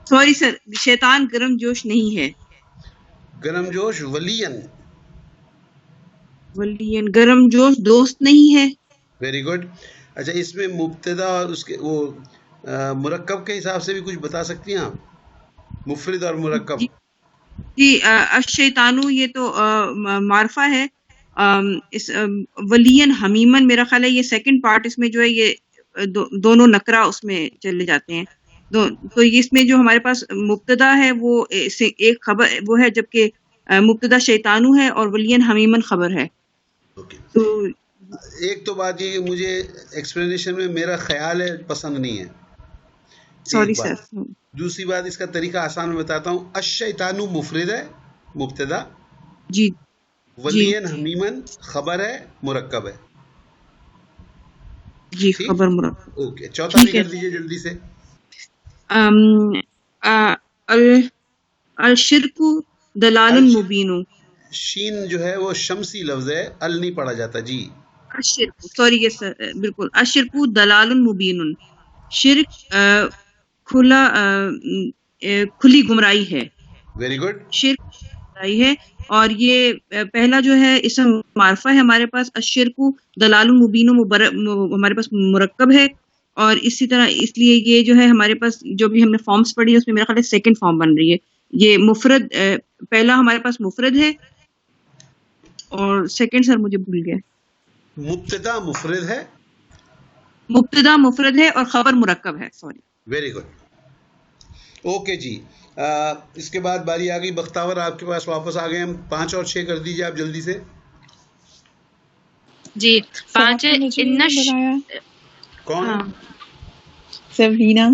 سوری سر, شیطان گرم جوش نہیں ہے. گرم جوش ولین گرم جوش دوست نہیں ہے. Very good. اچھا, اس میں مبتدا اور اس کے وہ مرکب کے حساب سے بھی کچھ بتا سکتی ہیں آپ؟ مفرد اور مرکب. جی الشیطانو یہ تو معرفہ ہے. اس ولین حمیمن میرا خیال ہے یہ سیکنڈ پارٹ, اس میں جو ہے یہ دونوں نکرہ اس میں چلے جاتے ہیں. تو اس میں جو ہمارے پاس مبتدا ہے وہ ایک خبر وہ ہے, جبکہ مبتدا شیطانو ہے اور ولین حمیمن خبر ہے. تو ایک تو بات یہ مجھے ایکسپلینیشن میں میرا خیال ہے پسند نہیں ہے. Sorry sir. دوسری بات اس کا طریقہ آسان میں بتاتا ہوں. الشیطانو مفرد ہے مبتدا, جی. ولین حمیمن خبر ہے مرکب ہے. جی خبر مرکب. اوکے. چوتھا بھی کر دیجیے جلدی سے. الشرک دلال مبین. شین جو ہے وہ شمسی لفظ ہے, ال نہیں پڑھا جاتا. جی الشرک, سوری یس سر, بالکل. الشرک دلال مبین. شرک کھلی گمراہی ہے. Very good. شرک گمراہی ہے, اور یہ پہلا جو ہے اسم معرفہ ہے ہمارے پاس. الشرک دلال مبین ہمارے پاس مرکب ہے, اور اسی طرح اس لیے یہ جو ہے ہمارے پاس جو بھی ہم نے فارمز پڑھی ہے اس میں میرا خیال ہے سیکنڈ فارم بن رہی ہے. یہ مفرد پہلا ہمارے پاس مفرد ہے, اور سیکنڈ سر مجھے بھول گیا. مبتدا مفرد ہے, مبتدا مفرد ہے اور خبر مرکب ہے. سوری. Very good. اوکے جی. اس کے بعد باری آ گئی بختاور, آپ کے پاس واپس آ گئے ہم. 5 اور 6 کر دیجیے آپ جلدی سے. جی 5 کون؟ سبرینا.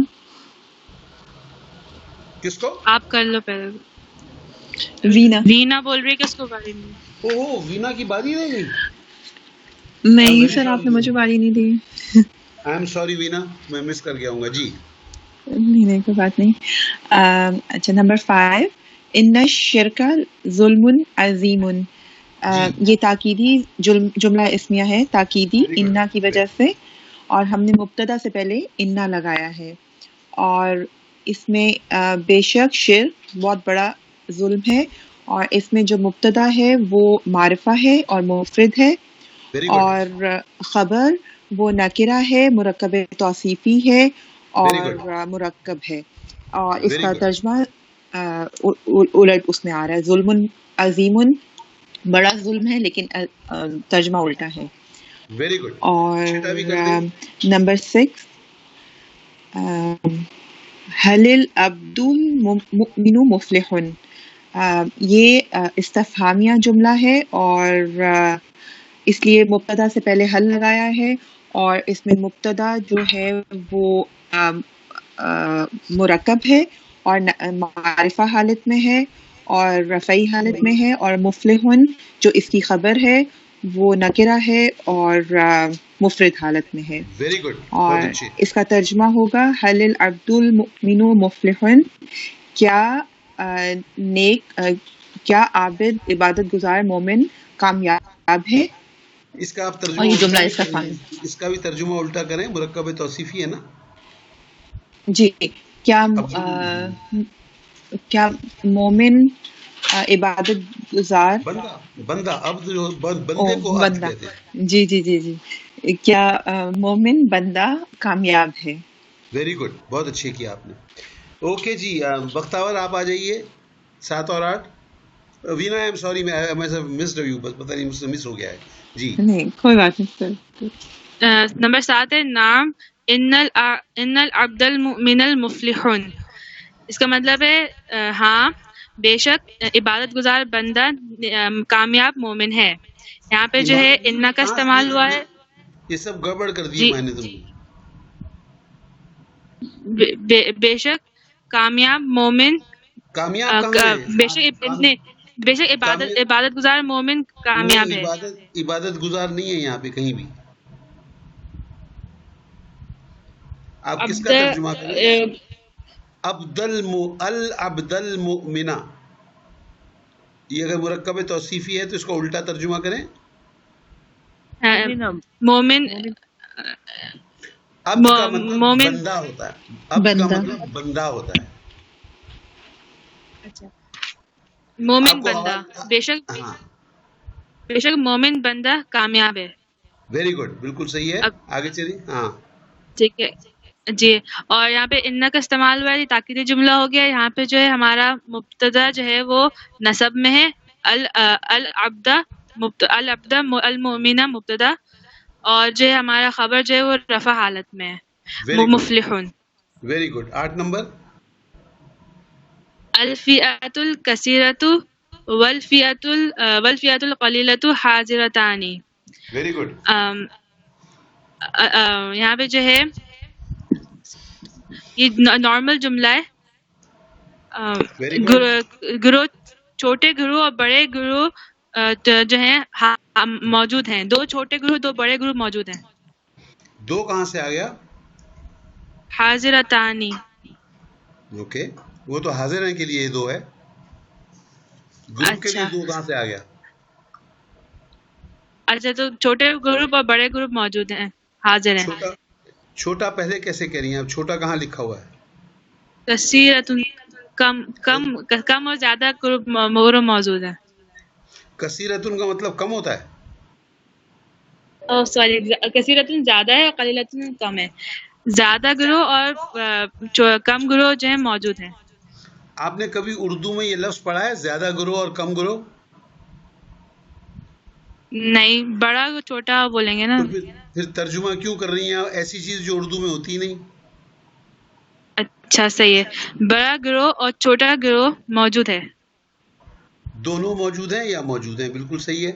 کس کو؟ آپ کر لو پہلے. وینا بول رہی ہے کس کو باری نہیں. اوہ وینا کی باری رہ گئی. نہیں سر, آپ نے مجھے باری نہیں دی. آئی ایم سوری وینا, میں مس کر گیا ہوں گا. جی نہیں کوئی بات نہیں. اچھا نمبر 5 ان الشرک ظلم عظیم. یہ تاکیدی جملہ اسمیہ ہے, تاکیدی انا کی وجہ سے, اور ہم نے مبتدا سے پہلے انا لگایا ہے. اور اس میں بے شک شرک بہت بڑا ظلم ہے, اور اس میں جو مبتدا ہے وہ معرفہ ہے اور مفرد ہے, اور خبر وہ نکرہ ہے, مرکب توصیفی ہے اور مرکب ہے, اور اس کا ترجمہ الٹ اس میں آ رہا ہے. ظلم عظیم, بڑا ظلم ہے, لیکن ترجمہ الٹا ہے. Very good. اور نمبر 6 حل العبد المؤمن مفلح. یہ استفہامیہ جملہ ہے, اور اس لیے مبتدا سے پہلے حل لگایا ہے، اور اس میں مبتدا جو ہے وہ مرکب ہے اور معرفہ حالت میں ہے اور رفعی حالت میں ہے، اور مفلحن جو اس کی خبر ہے وہ نکرہ ہے اور مفرد حالت میں ہے. Very good. اور اس کا ترجمہ ہوگا حل العبد المؤمن مفلحن، کیا عابد عبادت گزار مومن کامیاب ہے. اس کا آپ اور ترجمہ یہ جملہ اس کا بھی ترجمہ الٹا کریں، مرکب توصیفی ہے نا. جی، کیا مومن عبادت گزار بندہ عبد جو بندے کو عبد بندہ، کہتے ہیں. جی جی جی جی، کیا مومن بندہ کامیاب ہے. ویری گڈ، بہت اچھے کیا آپ نے. اوکے جی، بختاور آپ آ جائیے 7 اور 8. وینا آئی ایم سوری، میں مسڈ یو، بس پتہ نہیں مجھ سے مس ہو گیا ہے. جی نہیں کوئی بات نہیں سر. نمبر 7 ہے نام ان العبد المؤمن المفلحون. اس کا مطلب ہے ہاں بے شک عبادت گزار بندہ کامیاب مومن ہے. یہاں پہ جو ہے ان کا استعمال ہوا ہے. یہ سب گڑبڑ کر دی میں نے. بے شک کامیاب مومن، کامیاب بے شک عبادت گزار مومن کامیاب ہے. عبادت گزار نہیں ہے یہاں پہ کہیں بھی. آپ کس کا ترجمہ کریں؟ العبد المؤمنہ. یہ اگر مرکب توصیفی ہے تو اس کو الٹا ترجمہ کریں. مومن عبد کا مطلب بندہ ہوتا ہے. عبد کا مطلب بندہ ہوتا ہے. اچھا، مومن بندہ، بے شک مومن بندہ کامیاب ہے. ویری گڈ، بالکل صحیح ہے. آگے چلیے. ہاں ٹھیک ہے جی. اور یہاں پہ ان کا استعمال ہوا ہے، تاکیدی جملہ ہو گیا. یہاں پہ جو ہے ہمارا مبتدا جو ہے وہ نصب میں ہے، العبد المؤمن مبتدا، اور جو ہے ہمارا خبر جو ہے وہ رفع حالت میں ہے، مفلحون. Very good. 8 نمبر. الفئۃ الکثیرۃ والفئۃ القلیلۃ حاضرتان. Very good. یہاں پہ جو ہے یہ نارمل جملہ ہے. گروہ، چھوٹے گروہ اور بڑے گروہ جو ہیں موجود ہیں. 2 چھوٹے گروہ 2 بڑے گروہ موجود ہیں. 2 کہاں سے آ گیا؟ حاضرتانی. اوکے، وہ تو حاضر ہیں کے لیے 2 ہے. گروپ کے لیے 2 کہاں سے آ گیا؟ اچھا، تو چھوٹے گروپ اور بڑے گروپ موجود ہیں، حاضر ہیں. چھوٹا پہلے کیسے کہہ رہی ہیں آپ؟ چھوٹا کہاں لکھا ہوا ہے؟ کثیرۃ، کم اور زیادہ گروپ موجود ہیں. کثیرۃ کا مطلب کم ہوتا ہے؟ سوری، کثیرۃ زیادہ ہے اور قلیلۃ کم ہے. زیادہ گروہ اور کم گروہ جو ہیں موجود ہیں. آپ نے کبھی اردو میں یہ لفظ پڑھا ہے، زیادہ گروہ اور کم گروہ؟ نہیں، بڑا چھوٹا بولیں گے نا. پھر ترجمہ کیوں کر رہی ہیں ایسی چیز جو اردو میں ہوتی نہیں؟ اچھا صحیح ہے. بڑا گروہ اور چھوٹا گروہ موجود ہے. دونوں موجود ہیں یا موجود ہیں؟ بالکل صحیح ہے.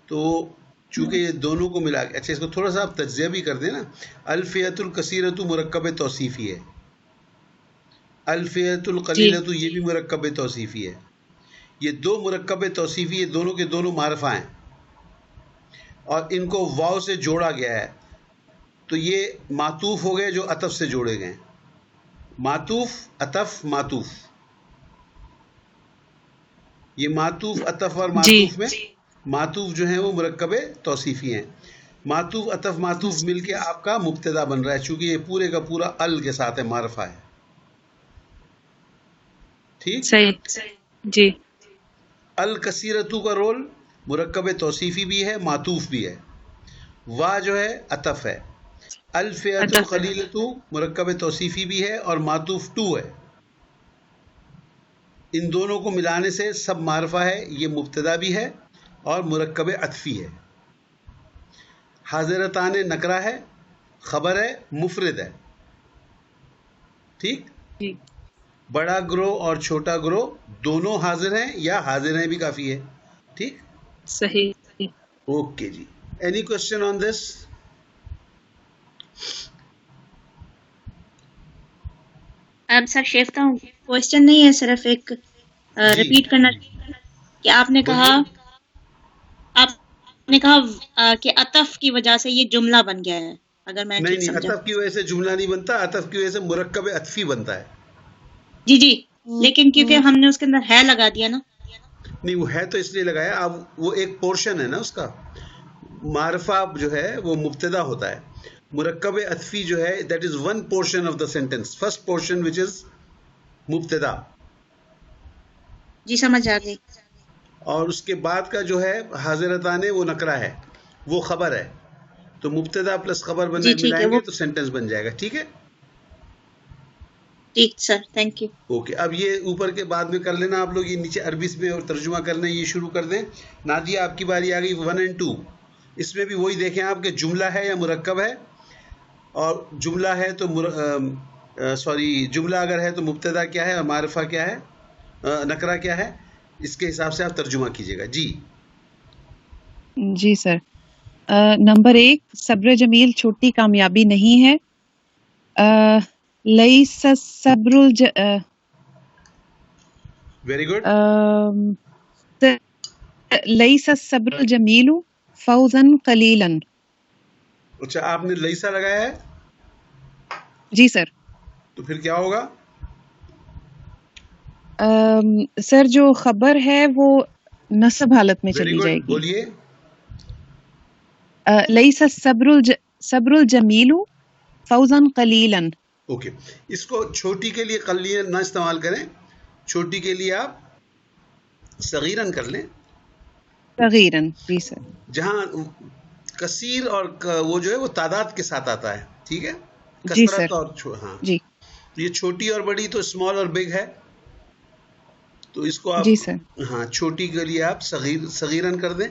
تو چونکہ یہ دونوں کو ملا کے، اچھا اس کو تھوڑا سا آپ تجزیہ بھی کر دیں نا. الفئۃ الکثیرۃ مرکب توصیفی ہے، الفئۃ القلیلۃ یہ بھی مرکب توصیفی ہے. یہ 2 مرکب توصیفی، یہ دونوں کے دونوں معرفہ ہیں اور ان کو واو سے جوڑا گیا ہے. تو یہ معطوف ہو گئے جو عطف سے جوڑے گئے. معطوف، عطف، معطوف. یہ معطوف، عطف اور معطوف میں معطوف جو ہیں وہ مرکب توصیفی ہیں. معطوف، عطف، معطوف مل کے آپ کا مبتدا بن رہا ہے، چونکہ یہ پورے کا پورا ال کے ساتھ ہے، معرفہ ہے. ٹھیک صحیح جی. الکثیرۃ کا رول مرکب توصیفی بھی ہے، معطوف بھی ہے. وا جو ہے عطف ہے. الفئۃ القلیلۃ مرکب توصیفی بھی ہے اور معطوف 2 ہے. ان دونوں کو ملانے سے سب معرفہ ہے. یہ مبتدا بھی ہے اور مرکب عطفی ہے. حاضرتان نکرہ ہے، خبر ہے، مفرد ہے. ٹھیک. بڑا گروہ اور چھوٹا گروہ دونوں حاضر ہیں یا حاضر ہیں بھی کافی ہے. ٹھیک صحیح. اوکے جی, any question on this? Sir Shifta ہوں, کوشچن نہیں ہے, صرف ایک ریپیٹ کرنا کہ آپ نے کہا کہ عطف کی وجہ سے یہ جملہ بن گیا ہے. اگر میں نہیں, عطف کی وجہ سے جملہ نہیں بنتا, عطف کی وجہ سے مرکب عطفی بنتا ہے. جی, لیکن کیونکہ ہم نے اس کے اندر ہے لگا دیا نا. نہیں, وہ ہے تو اس لیے لگایا, اب وہ ایک پورشن ہے نا اس کا. معرفہ جو ہے وہ مبتدا ہوتا ہے, مرکب عطفی جو ہے that is one portion of the sentence, first portion which is مبتدا. جی سمجھ آ گئی. اور اس کے بعد کا جو ہے حاضرتان وہ نکرہ ہے, وہ خبر ہے, تو مبتدا پلس خبر ملائیں گے تو سینٹینس بن جائے گا. ٹھیک ہے, ٹھیک سر, تھینک یو. اوکے, اب یہ اوپر کے بعد میں کر لینا آپ لوگ, یہ نیچے عربی میں اور ترجمہ کرنا یہ شروع کر دیں. نادیہ آپ کی باری آ گئی 1 اور 2. اس میں بھی وہی دیکھیں آپ کہ جملہ ہے یا مرکب ہے, اور جملہ ہے تو جملہ اگر ہے تو مبتدا کیا ہے اور معرفہ کیا ہے, نکرہ کیا ہے, اس کے حساب سے آپ ترجمہ کیجیے گا. جی سر. نمبر 1, صبر جمیل چھوٹی کامیابی نہیں ہے. لیس صبر ویری گڈ. لیس الصبر الجمیل فوزا قلیلا. اچھا, آپ نے لیسا لگایا ہے؟ جی سر. تو پھر کیا ہوگا؟ سر جو خبر ہے وہ نصب حالت میں چلی جائے گی. بولیے. لیس صبر الجمیل فوزا قلیلا. اوکے, اس کو چھوٹی کے لیے قلیلا نہ استعمال کریں, چھوٹی کے لیے آپ صغیرن کر لیں. صغیرن, جی سر. جہاں کثیر اور وہ جو ہے وہ تعداد کے ساتھ آتا ہے. ٹھیک ہے, جی سر. اور ہاں جی, یہ چھوٹی اور بڑی تو اسمال اور بگ ہے, تو اس کو آپ جی سر. ہاں چھوٹی کے لیے آپ صغیرن کر دیں,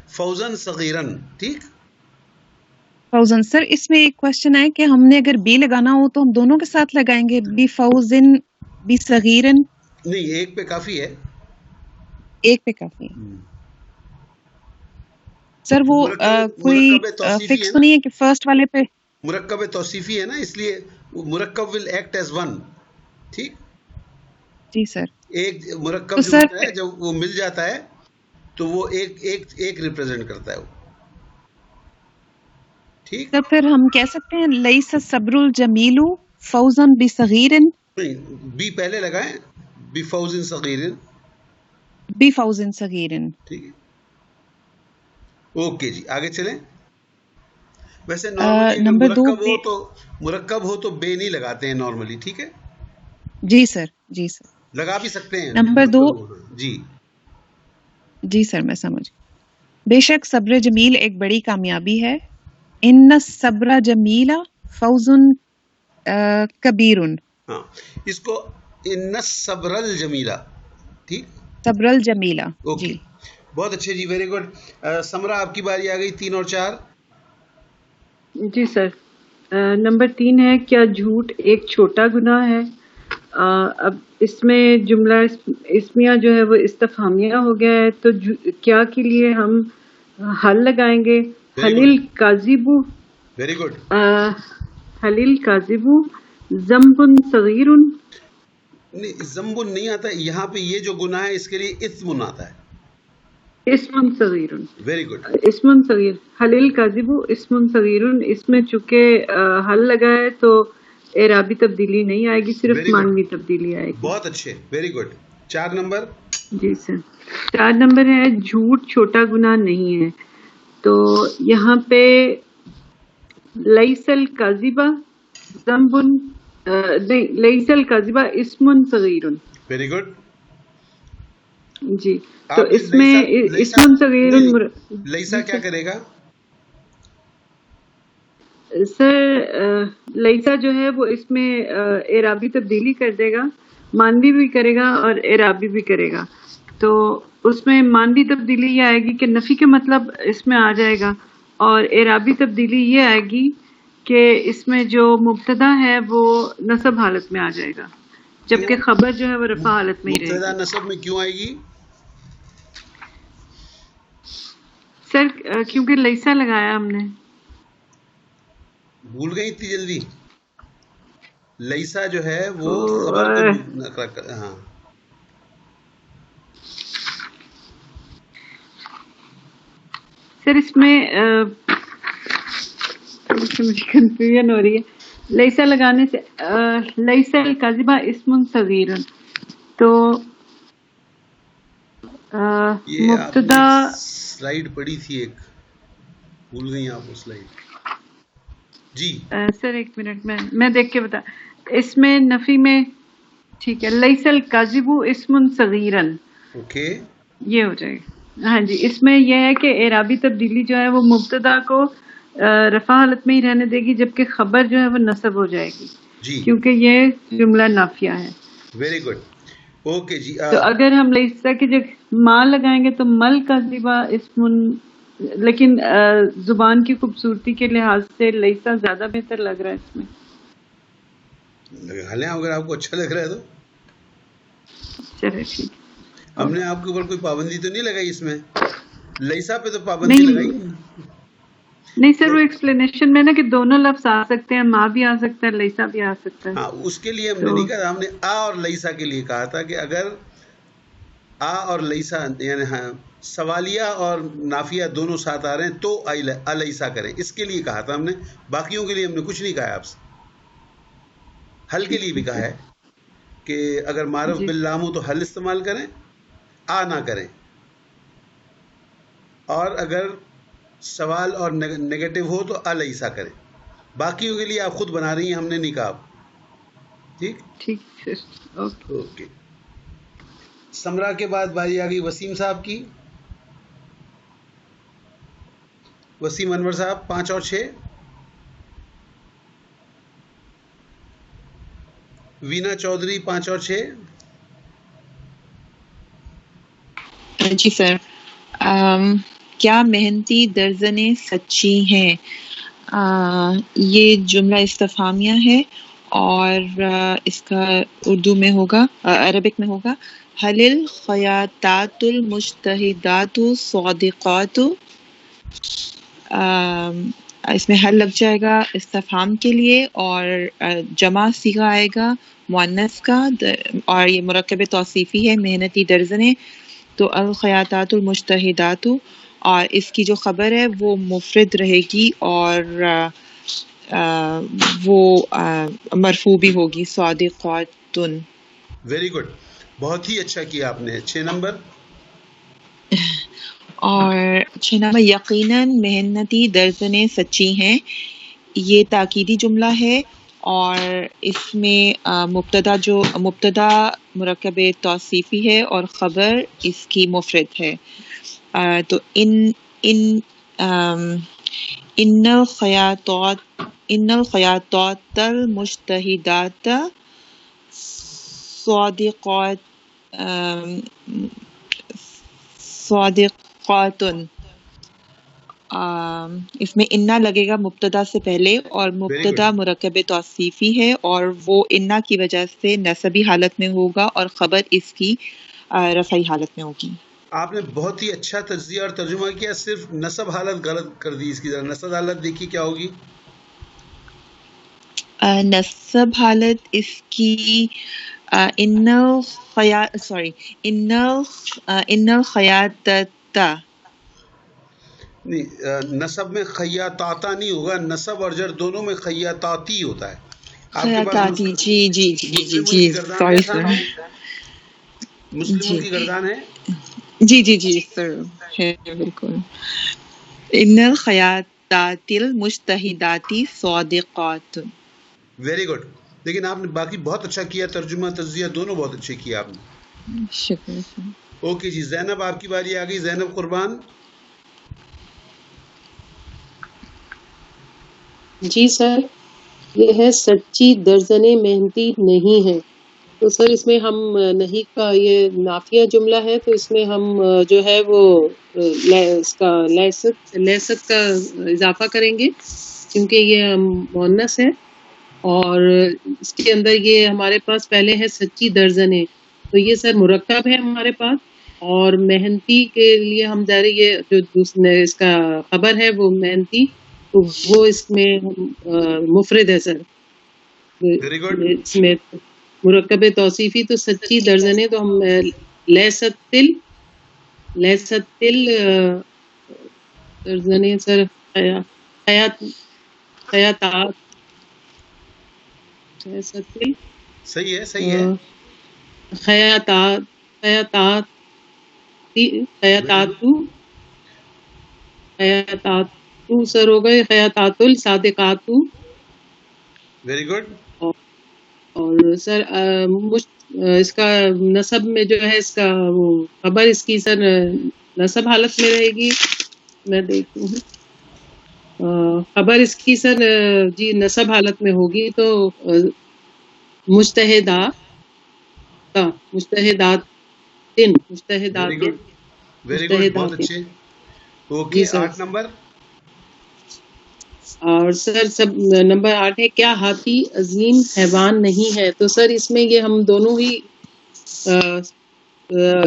فوزن صغیرن. ٹھیک, فوزن. سر اس میں ایک کوشچن ہے کہ ہم نے اگر بی لگانا ہو تو ہم دونوں کے ساتھ لگائیں گے, بی فوزن بی صغیرن؟ نہیں, ایک پہ کافی ہے. ایک پہ کافی ہے سر. وہ کوئی فکس تو نہیں ہے کہ فرسٹ والے پہ مرکب توصیفی ہے نا, اس لیے مرکب ول ایکٹ ایز ون. ٹھیک, جی سر. ایک مرکب جو ہوتا ہے جب وہ مل جاتا ہے تو وہ ایک ریپرزینٹ کرتا ہے وہ. ٹھیک, تو پھر ہم کہہ سکتے ہیں لیس صبر الجمیل فوزا بصغیرن. بی پہلے لگائیں, بی فوزن صغیرن. بی فوزن صغیرن. ٹھیک ہے, اوکے جی, آگے چلیں. ویسے نمبر 2 مرکب ہو تو بے نہیں لگاتے ہیں نارملی. ٹھیک ہے, جی سر. جی سر, لگا بھی سکتے ہیں. نمبر 2. جی سر, میں سمجھ. بے شک صبر جمیل ایک بڑی کامیابی ہے. ان الصبر جمیل فوز کبیر. ہاں, اس کو ان الصبر الجمیلہ. ٹھیک, صبر الجمیلہ. اوکے, بہت اچھے جی, ویری گڈ. سمرا آپ کی باری آ گئی 3 اور 4. جی سر. نمبر 3 ہے, کیا جھوٹ ایک چھوٹا گناہ ہے؟ اب اس میں جملہ اسمیہ جو ہے وہ استفہامیہ ہو گیا ہے, تو کیا کے لیے ہم حل لگائیں گے. حلیل کاذبو. Very good. حلیل کاذبو ذنب صغیر. نہیں, ذنب نہیں آتا یہاں پہ, یہ جو گناہ ہے اس کے لیے اسم آتا ہے. اسم صغیر. Very good. اسم صغیر. حلیل کاذبو اسم صغیر. اس میں چونکہ حل لگا ہے تو اعرابی تبدیلی نہیں آئے گی, صرف معنوی تبدیلی آئے گی. بہت اچھے, ویری گڈ. 4 نمبر. جی سر. 4 نمبر ہے, جھوٹ چھوٹا گناہ نہیں ہے. تو یہاں پہ لیس الکاذبہ ذنب, لیس الکاذبہ اسم صغیر. Very good. جی, تو اس میں اسم صغیر. لیسا کیا کرے گا سر؟ لیسا جو ہے وہ اس میں اعرابی تبدیلی کر دے گا, مانوی بھی کرے گا اور اعرابی بھی کرے گا. تو اس میں مانوی تبدیلی یہ آئے گی کہ نفی کے مطلب اس میں آ جائے گا, اور اعرابی تبدیلی یہ آئے گی کہ اس میں جو مبتدا ہے وہ نصب حالت میں آ جائے گا, جبکہ خبر جو ہے وہ رفع حالت میں ہی رہے گی. مبتدا نصب میں کیوں آئے گی سر کیونکہ لیسا لگایا ہم نے. بھول گئی اتنی جلدی؟ لیسا جو ہے وہ خبر کو ہاں سر اس میں مجھے کنفیوژن ہو رہی ہے. لیسا لگانے سے لیسا الکاذبہ اسم صغیر، تو مبتدا سلائیڈ پڑی تھی ایک، بھول گئی آپ وہ سلائیڈ. جی سر ایک منٹ میں دیکھ کے بتا. اس میں نفی میں ٹھیک ہے، لیسا الکاذب اسم صغیرن، اوکے یہ ہو جائے گا. ہاں جی، اس میں یہ ہے کہ اعرابی تبدیلی جو ہے وہ مبتدا کو رفع حالت میں ہی رہنے دے گی، جبکہ خبر جو ہے وہ نصب ہو جائے گی جی، کیونکہ یہ جملہ نافیہ ہے. Very good. اوکے جی. تو اگر ہم لیسا کی جگہ ماں لگائیں گے تو مل کاذبہ اسم، لیکن زبان کی خوبصورتی کے لحاظ سے لیسا زیادہ بہتر لگ رہا ہے اس میں. لگا لیں اگر آپ کو اچھا لگ رہا ہے تو. چلے ٹھیک. ہم نے آپ کے اوپر کوئی پابندی تو نہیں لگائی اس میں، لیسا پہ تو پابندی لگائی نہیں سر، وہ ایکسپلینیشن میں نا کہ دونوں لفظ آ سکتے ہیں، ماں بھی آ سکتا ہے، لیسا بھی آ سکتا ہے. ہاں اس کے لیے ہم نے نہیں کہا، ہم نے آ اور لیسا کے لیے کہا تھا کہ اگر آ اور لیسا یعنی سوالیہ اور نافیہ دونوں ساتھ آ رہے ہیں تو الیسا کریں، اس کے لیے کہا تھا ہم نے. باقیوں کے لیے ہم نے کچھ نہیں کہا آپ سے. حل کے لیے بھی کہا ہے کہ اگر معرف باللام ہو تو حل استعمال کریں، آ نہ کریں، اور اگر سوال اور نیگیٹو ہو تو الیسا کریں. باقیوں کے لیے آپ خود بنا رہی ہیں، ہم نے نہیں کہا. ٹھیک ٹھیک اوکے. سمرا کے بعد باری آ گئی وسیم صاحب کی. وسیم انور صاحب 5 اور 6. وینا چودھری 5 اور 6. جی سر. کیا محنتی درزنیں سچی ہیں؟ یہ جملہ استفہامیہ ہے اور اس کا اردو میں ہوگا، عربک میں ہوگا حل الخیاطات المجتہدات صادقات. اس میں حل لگ جائے گا استفہام کے لیے اور جمع صیغہ آئے گا مؤنث کا، اور یہ مرکب توصیفی ہے محنتی درزنیں. تو الخیاطات المجتہدات، اور اس کی جو خبر ہے وہ مفرد رہے گی اور وہ مرفوع بھی ہوگی صادقات. ویری گڈ، بہت ہی اچھا کیا آپ نے. 6 نمبر. اور 6 نمبر یقیناً محنتی درزنیں سچی ہیں. یہ تاکیدی جملہ ہے اور اس میں مبتدا مرکب توصیفی ہے اور خبر اس کی مفرد ہے. تو ان الخیاطات المجتہدات صادقاتن. اس میں انا لگے گا مبتدا سے پہلے اور مبتدا مرکب توصیفی ہے اور وہ انا کی وجہ سے نصبی حالت میں ہوگا اور خبر اس کی رفعی حالت میں ہوگی. آپ نے بہت ہی اچھا تجزیہ اور ترجمہ کیا، صرف نصب حالت غلط کر دی. اس کی ذرا نصب حالت دیکھیے کیا ہوگی. نصب حالت اس کی ان الخیاطات نہیں، نصب میں خیاطاتا نہیں ہوگا، نصب اور جر دونوں میں خیاطاتی ہوتا ہے. خیاطاتی. جی سوری سر، مسلموں کی گردان ہے. جی سر ہے بالکل. ان الخیاطات المجتہدات صادقات. Very good. لیکن آپ نے باقی بہت اچھا کیا، ترجمہ تجزیہ دونوں بہت اچھے کیا آپ نے. شکریہ سر. اوکے جی، زینب آپ کی باری آ گئی. زینب قربان. جی سر، یہ ہے سچی درزنیں محنتی نہیں ہیں. تو سر اس میں ہم نہیں کا یہ نافیہ جملہ ہے، تو اس میں ہم جو ہے وہ اس کا لیست کا اضافہ کریں گے کیونکہ یہ مؤنث ہے اور اس کے اندر یہ ہمارے پاس پہلے ہے سچی درزنیں، تو یہ سر مرکب ہے ہمارے پاس. اور محنتی کے لیے ہم ڈائریکٹ یہ جو اس کا خبر ہے وہ محنتی، تو وہ اس میں مفرد ہے سر. Very good. اس میں مرکب توصیفی تو سچی درجنے، تو ہم لیستل درجنے سر خیاتات. صحیح ہے صحیح ہے. خیاتاتو سر ہو گئے، خیاتات الصادقاتو. Very good. اور سر اس کا نصب میں جو ہے اس کا وہ خبر اس کی سر نصب حالت میں رہے گی. میں دیکھتی ہوں خبر اس کی سر جی نصب حالت میں ہوگی، تو مجتہدات. ویری گڈ بہت اچھے. Okay 8 number. اور سر سب نمبر 8 ہے کیا ہاتھی عظیم حیوان نہیں ہے. تو سر اس میں یہ ہم دونوں ہی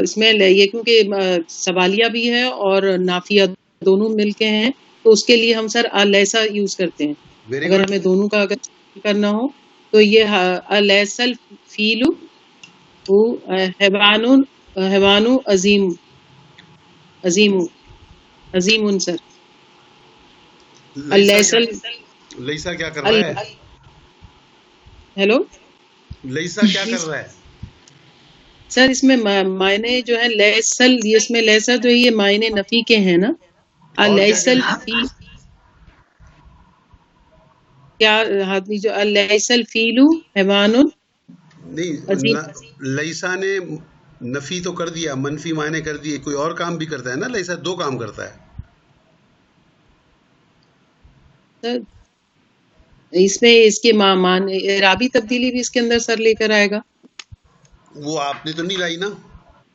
اس میں یہ کیونکہ سوالیہ بھی ہے اور نافیہ دونوں مل کے ہیں، تو اس کے لیے ہم سر الیسا یوز کرتے ہیں. اگر ہمیں دونوں کا اگر کرنا ہو تو یہ الیسا الفیل حیوان عظیم سر. لیسا کیا کر رہا ہے؟ ہیلو لیسا کیا کر رہا ہے سر؟ اس میں معنی جو ہے لیسل، اس میں لیسا جو ہے یہ معنی نفی کے ہیں نا. لیسل کیا ہاتھی جو لیسل فیلو حیوان نہیں، لیسا نے نفی تو کر دیا، منفی معنی کر دیے. کوئی اور کام بھی کرتا ہے نا لیسا، 2 کام کرتا ہے. اس میں اس کے اعرابی تبدیلی بھی اس کے اندر سر لے کر آئے گا. وہ آپ نے تو نہیں لائی نا،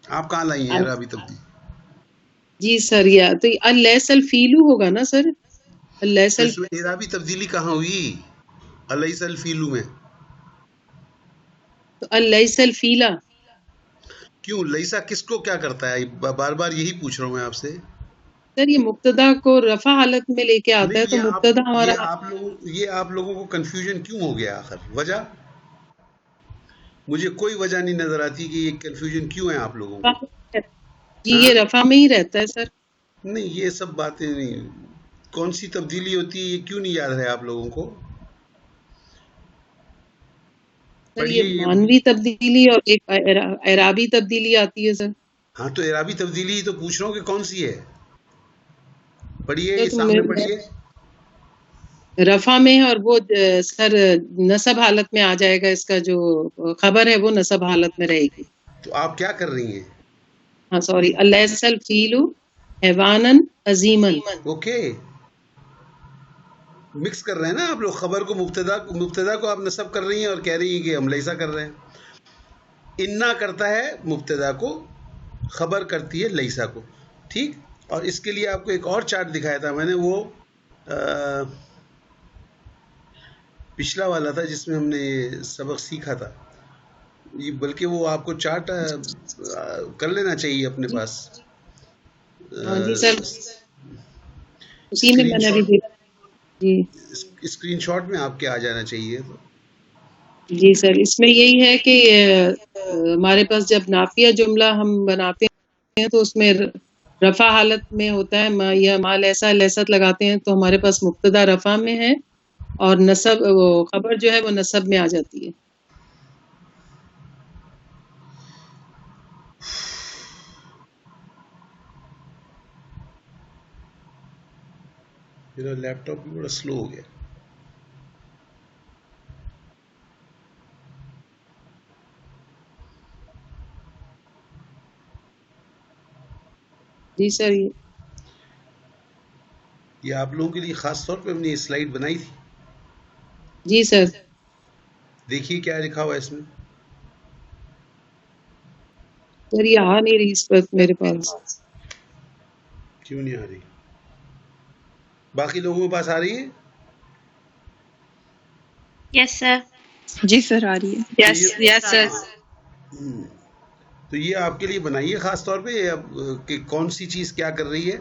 آپ کہاں لائی ہیں اعرابی تبدیلی؟ جی سر یا تو الیس الفیلو ہوگا نا سر. الیس اعرابی تبدیلی کہاں ہوئی الیس الفیلو میں؟ تو الیس الفیلا کیوں؟ لیسا کس کو کیا کرتا ہے؟ بار بار یہی پوچھ رہا ہوں میں آپ سے. سر یہ مبتدا کو رفع حالت میں لے کے آتا ہے، تو مبتدا ہمارا یہ آپ لوگوں کو کنفیوژن کیوں ہو گیا؟ آخر وجہ مجھے کوئی وجہ نہیں نظر آتی کہ یہ کنفیوژن کیوں ہے آپ لوگوں کو. جی یہ رفع میں ہی رہتا ہے سر. نہیں یہ سب باتیں نہیں. کون سی تبدیلی ہوتی ہے یہ کیوں نہیں یاد ہے آپ لوگوں کو؟ سر یہ مانوی تبدیلی اور ایک اعرابی تبدیلی آتی ہے سر. ہاں تو اعرابی تبدیلی تو پوچھ رہا ہوں کہ کون سی ہے. پڑھیے سامنے پڑھیے. رفع میں اور وہ سر نصب حالت میں آ جائے گا. اس کا جو خبر ہے وہ نصب حالت میں رہے گی. تو آپ کیا کر رہی ہیں؟ ہاں سوری الیس الفیل حیوانا عظیما. اوکے مکس کر رہے ہیں نا آپ لوگ. خبر کو مبتدا کو آپ نصب کر رہی ہیں اور کہہ رہی ہیں کہ ہم لیسا کر رہے ہیں. انا کرتا ہے مبتدا کو، خبر کرتی ہے لیسا کو. ٹھیک. اور اس کے لیے آپ کو ایک اور چارٹ دکھایا تھا میں نے، وہ پچھلا والا تھا جس میں ہم نے یہ سبق سیکھا تھا. یہ بلکہ وہ آپ کو چارٹ کر لینا چاہیے اپنے پاس. جی سر اسی میں میں نے بھی اسکرین شاٹ میں آپ کے آ جانا چاہیے. جی سر اس میں یہی ہے کہ ہمارے پاس جب نافیہ جملہ ہم بناتے ہیں تو اس میں رفع حالت میں ہوتا ہے یا ما لیسا لیست لگاتے ہیں، تو ہمارے پاس مبتدا رفع میں ہے اور نصب وہ خبر جو ہے وہ نصب میں آ جاتی ہے. میرا لیپ ٹاپ بھی بڑا سلو ہو گیا. جی سر یہ آپ لوگوں کے لیے خاص طور پہ ہم نے یہ سلائیڈ بنائی تھی. جی سر دیکھیے کیا لکھا ہوا ہے اس میں. سر یہ آ نہیں رہی اس وقت میرے پاس. کیوں نہیں آ رہی؟ باقی لوگوں کے پاس آ رہی ہے؟ یس سر. جی سر آ رہی ہے. یس سر. تو تو یہ آپ کے لیے بنائیے خاص طور پہ کہ کون سی چیز کیا کر رہی ہے.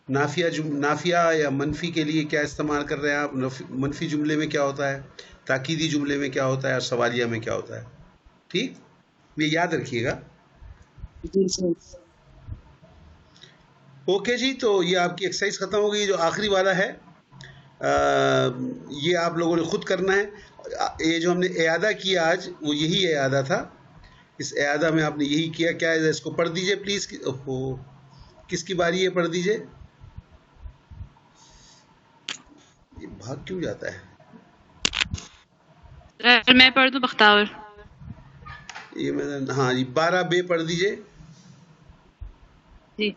نافیہ یا منفی کے لیے کیا استعمال کر رہے ہیں آپ, منفی جملے میں کیا ہوتا ہے, تاکیدی جملے میں کیا ہوتا ہے, اور سوالیہ میں کیا ہوتا ہے. ٹھیک, یہ یاد رکھیے گا. اوکے جی, تو یہ آپ کی ایکسرسائز ختم ہو گئی. جو آخری والا ہے یہ آپ لوگوں نے خود کرنا ہے. یہ جو ہم نے اعادہ کیا آج, وہ یہی اعادہ تھا. اس اعادہ میں آپ نے یہی کیا. کیا ہے, اس کو پڑھ دیجئے پلیز. کس کی باری ہے, پڑھ دیجئے. یہ بھاگ کیوں جاتا ہے؟ میں پڑھ دوں بختاور. یہ میں, ہاں جی, 12 بے پڑھ دیجئے. جی,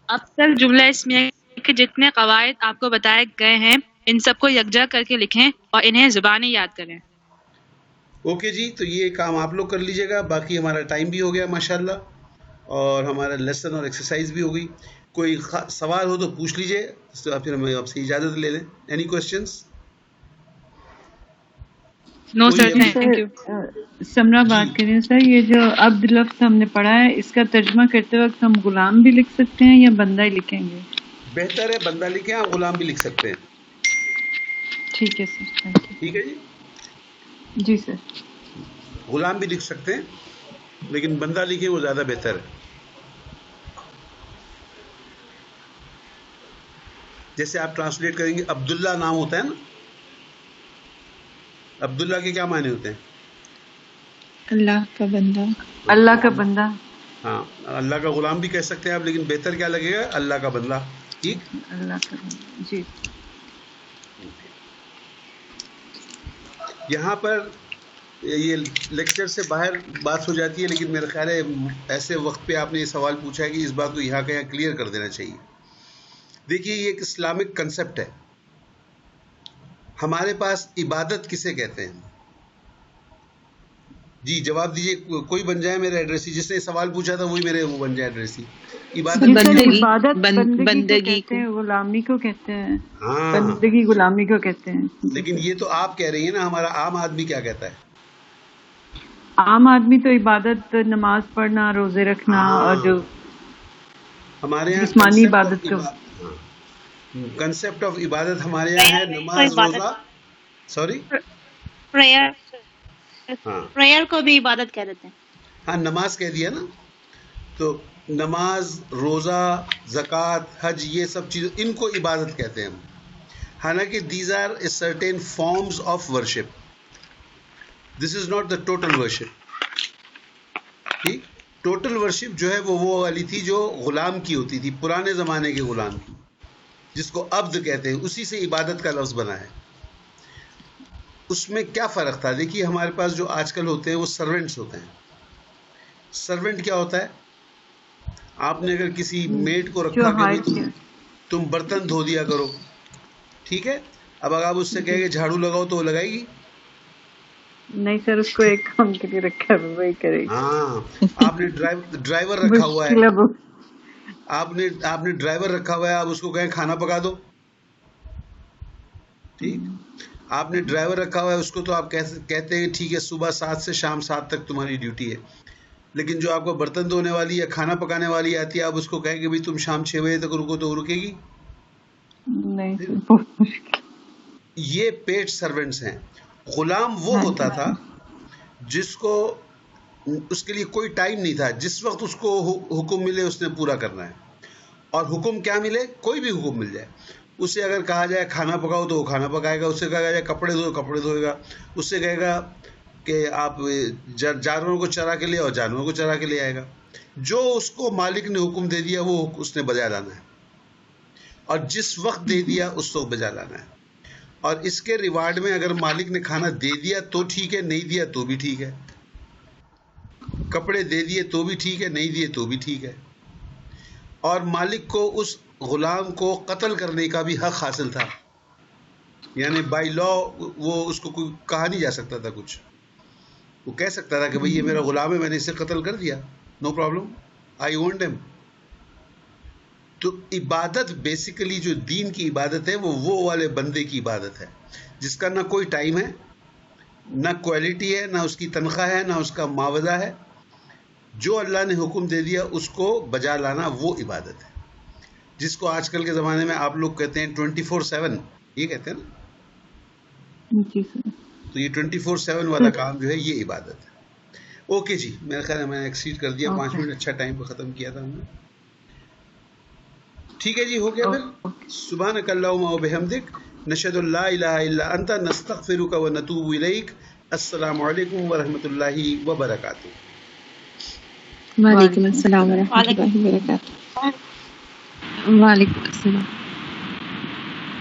اب تک جملہ اسمیہ کے جتنے قواعد آپ کو بتائے گئے ہیں ان سب کو یکجا کر کے لکھیں اور انہیں زبانی یاد کریں. اوکے جی, تو یہ کام آپ لوگ کر لیجئے گا. باقی ہمارا ٹائم بھی ہو گیا ماشاءاللہ, اور ہمارا لیسن اور ایکسرسائز بھی ہو گئی. کوئی سوال ہو تو پوچھ لیجئے, پھر ہم آپ سے اجازت لے لیں. Any questions? No sir, thank you. Samra بات کریں سر, یہ جو عبد لفظ ہم نے پڑھا ہے اس کا ترجمہ کرتے وقت ہم غلام بھی لکھ سکتے ہیں یا بندہ ہی لکھیں گے؟ بہتر ہے بندہ لکھیں, آپ غلام بھی لکھ سکتے ہیں. ٹھیک ہے سر, تھینک یو. ٹھیک ہے جی. جی سر, غلام بھی لکھ سکتے ہیں, لیکن بندہ لکھیں وہ زیادہ بہتر ہے. جیسے آپ ٹرانسلیٹ کریں گے, عبداللہ نام ہوتا ہے نا, عبداللہ کے کیا معنی ہوتے ہیں؟ اللہ کا بندہ. اللہ کا بندہ. ہاں, اللہ کا غلام بھی کہہ سکتے ہیں آپ, لیکن بہتر کیا لگے گا, اللہ کا بندہ. ٹھیک, اللہ کا بندہ. جی. یہاں پر یہ لیکچر سے باہر بات ہو جاتی ہے, لیکن میرا خیال ہے ایسے وقت پہ آپ نے یہ سوال پوچھا ہے کہ اس بات کو یہاں کا یہاں کلیئر کر دینا چاہیے. دیکھیے, یہ ایک اسلامک کنسپٹ ہے. ہمارے پاس عبادت کسے کہتے ہیں؟ جی جواب دیجئے, کوئی بن جائے میرا ایڈریسی. جس نے سوال پوچھا تھا وہی میرے وہ بن جائے ایڈریسی. عبادت بندگی کو کہتے ہیں, غلامی کو کہتے ہیں. ہاں, بندگی غلامی کو کہتے ہیں. لیکن یہ تو آپ کہہ رہی ہیں نا, ہمارا عام آدمی کیا کہتا ہے؟ عام آدمی تو عبادت نماز پڑھنا, روزے رکھنا, اور جو ہمارے یہاں جسمانی عبادت کو کنسپٹ آف عبادت ہمارے یہاں ہے نماز, روزہ, سوری پریئر کو بھی عبادت کہہ دیتے ہیں. ہاں, نماز کہہ دیا نا. تو نماز, روزہ, زکوٰۃ, حج, یہ سب چیزیں ان کو عبادت کہتے ہیں ہم. حالانکہ these are a certain forms of worship. This is not the total worship. ٹھیک, ٹوٹل ورشپ جو ہے وہ والی تھی جو غلام کی ہوتی تھی, پرانے زمانے کے غلام کی, جس کو عبد کہتے ہیں. اسی سے عبادت کا لفظ بنا ہے. اس میں کیا فرق تھا؟ دیکھیے, ہمارے پاس جو آج کل ہوتے ہیں وہ سرونٹس ہوتے ہیں. سرونٹ کیا ہوتا ہے؟ آپ نے اگر کسی میڈ کو رکھا کہ تم برتن دھو دیا کرو, ڈھیک ہے, اب اگر آپ اس سے کہیں گے جھاڑو لگاؤ تو وہ لگائے گی؟ نہیں سر, اس کو ایک کام کے لیے رکھا ہے, وہی کرے گی. ہاں, آپ نے ڈرائیور رکھا ہوا ہے, آپ نے ڈرائیور رکھا ہوا ہے, آپ اس کو کہیں کھانا پکا دو. ٹھیک, آپ نے ڈرائیور رکھا ہوا ہے, اس کو تو آپ کہتے ہیں ٹھیک ہے صبح 7 سے شام 7 تک تمہاری ڈیوٹی ہے. لیکن جو آپ کو برتن دھونے والی یا کھانا پکانے والی آتی ہے, آپ اس کو کہیں کہ بھائی تم شام 6 بجے تک رکو, تو رکے گی نہیں. یہ پیڈ سرونٹس ہیں. غلام وہ ہوتا تھا جس کو, اس کے لیے کوئی ٹائم نہیں تھا, جس وقت اس کو حکم ملے اس نے پورا کرنا ہے. اور حکم کیا ملے, کوئی بھی حکم مل جائے, اسے اگر کہا جائے کھانا پکاؤ تو وہ کھانا پکائے گا, اس سے کہا جائے کپڑے دھو تو کپڑے دھوئے گا, اس سے کہے گا کہ آپ جانوروں کو چرا کے لے آؤ, جانوروں کو چرا کے لے آئے گا. جو اس کو مالک نے حکم دے دیا وہ اس نے بجا لانا ہے, اور جس وقت دے دیا اس وقت بجا لانا ہے. اور اس کے ریوارڈ میں اگر مالک نے کھانا دے دیا تو ٹھیک ہے, نہیں دیا تو بھی ٹھیک ہے. کپڑے دے دیے تو بھی ٹھیک ہے, نہیں دیے تو بھی ٹھیک ہے. اور مالک کو اس غلام کو قتل کرنے کا بھی حق حاصل تھا. یعنی بائی لا وہ اس کو کوئی کہا نہیں جا سکتا تھا کچھ. وہ کہہ سکتا تھا کہ بھئی یہ میرا غلام ہے, میں نے اسے قتل کر دیا, نو پرابلم, آئی اونڈ ہم. تو عبادت بیسیکلی جو دین کی عبادت ہے وہ والے بندے کی عبادت ہے جس کا نہ کوئی ٹائم ہے, نہ کوالٹی ہے, نہ اس کی تنخواہ ہے, نہ اس کا معاوضہ ہے, جو اللہ نے حکم دے دیا اس کو بجا لانا وہ عبادت ہے، جس کو آج کل کے زمانے میں آپ لوگ کہتے ہیں 24/7، یہ کہتے ہیں نا، تو یہ 24/7 والا کام جو ہے یہ عبادت ہے۔ اوکے جی، میرا خیال ہے میں نے ایکسیڈ کر دیا، 5 منٹ اچھا ٹائم پہ ختم کیا تھا ہم نے۔ ٹھیک ہے جی، ہو گیا پھر۔ سبحانک اللہم و بحمدک، نشہد ان لا الہ الا انت، نستغفرک و نتوب الیک۔ السلام علیکم ورحمۃ اللہ وبرکاتہ۔ وعلیکم السلام ورحمۃ اللہ وبرکاتہ۔ وعلیکم السلام۔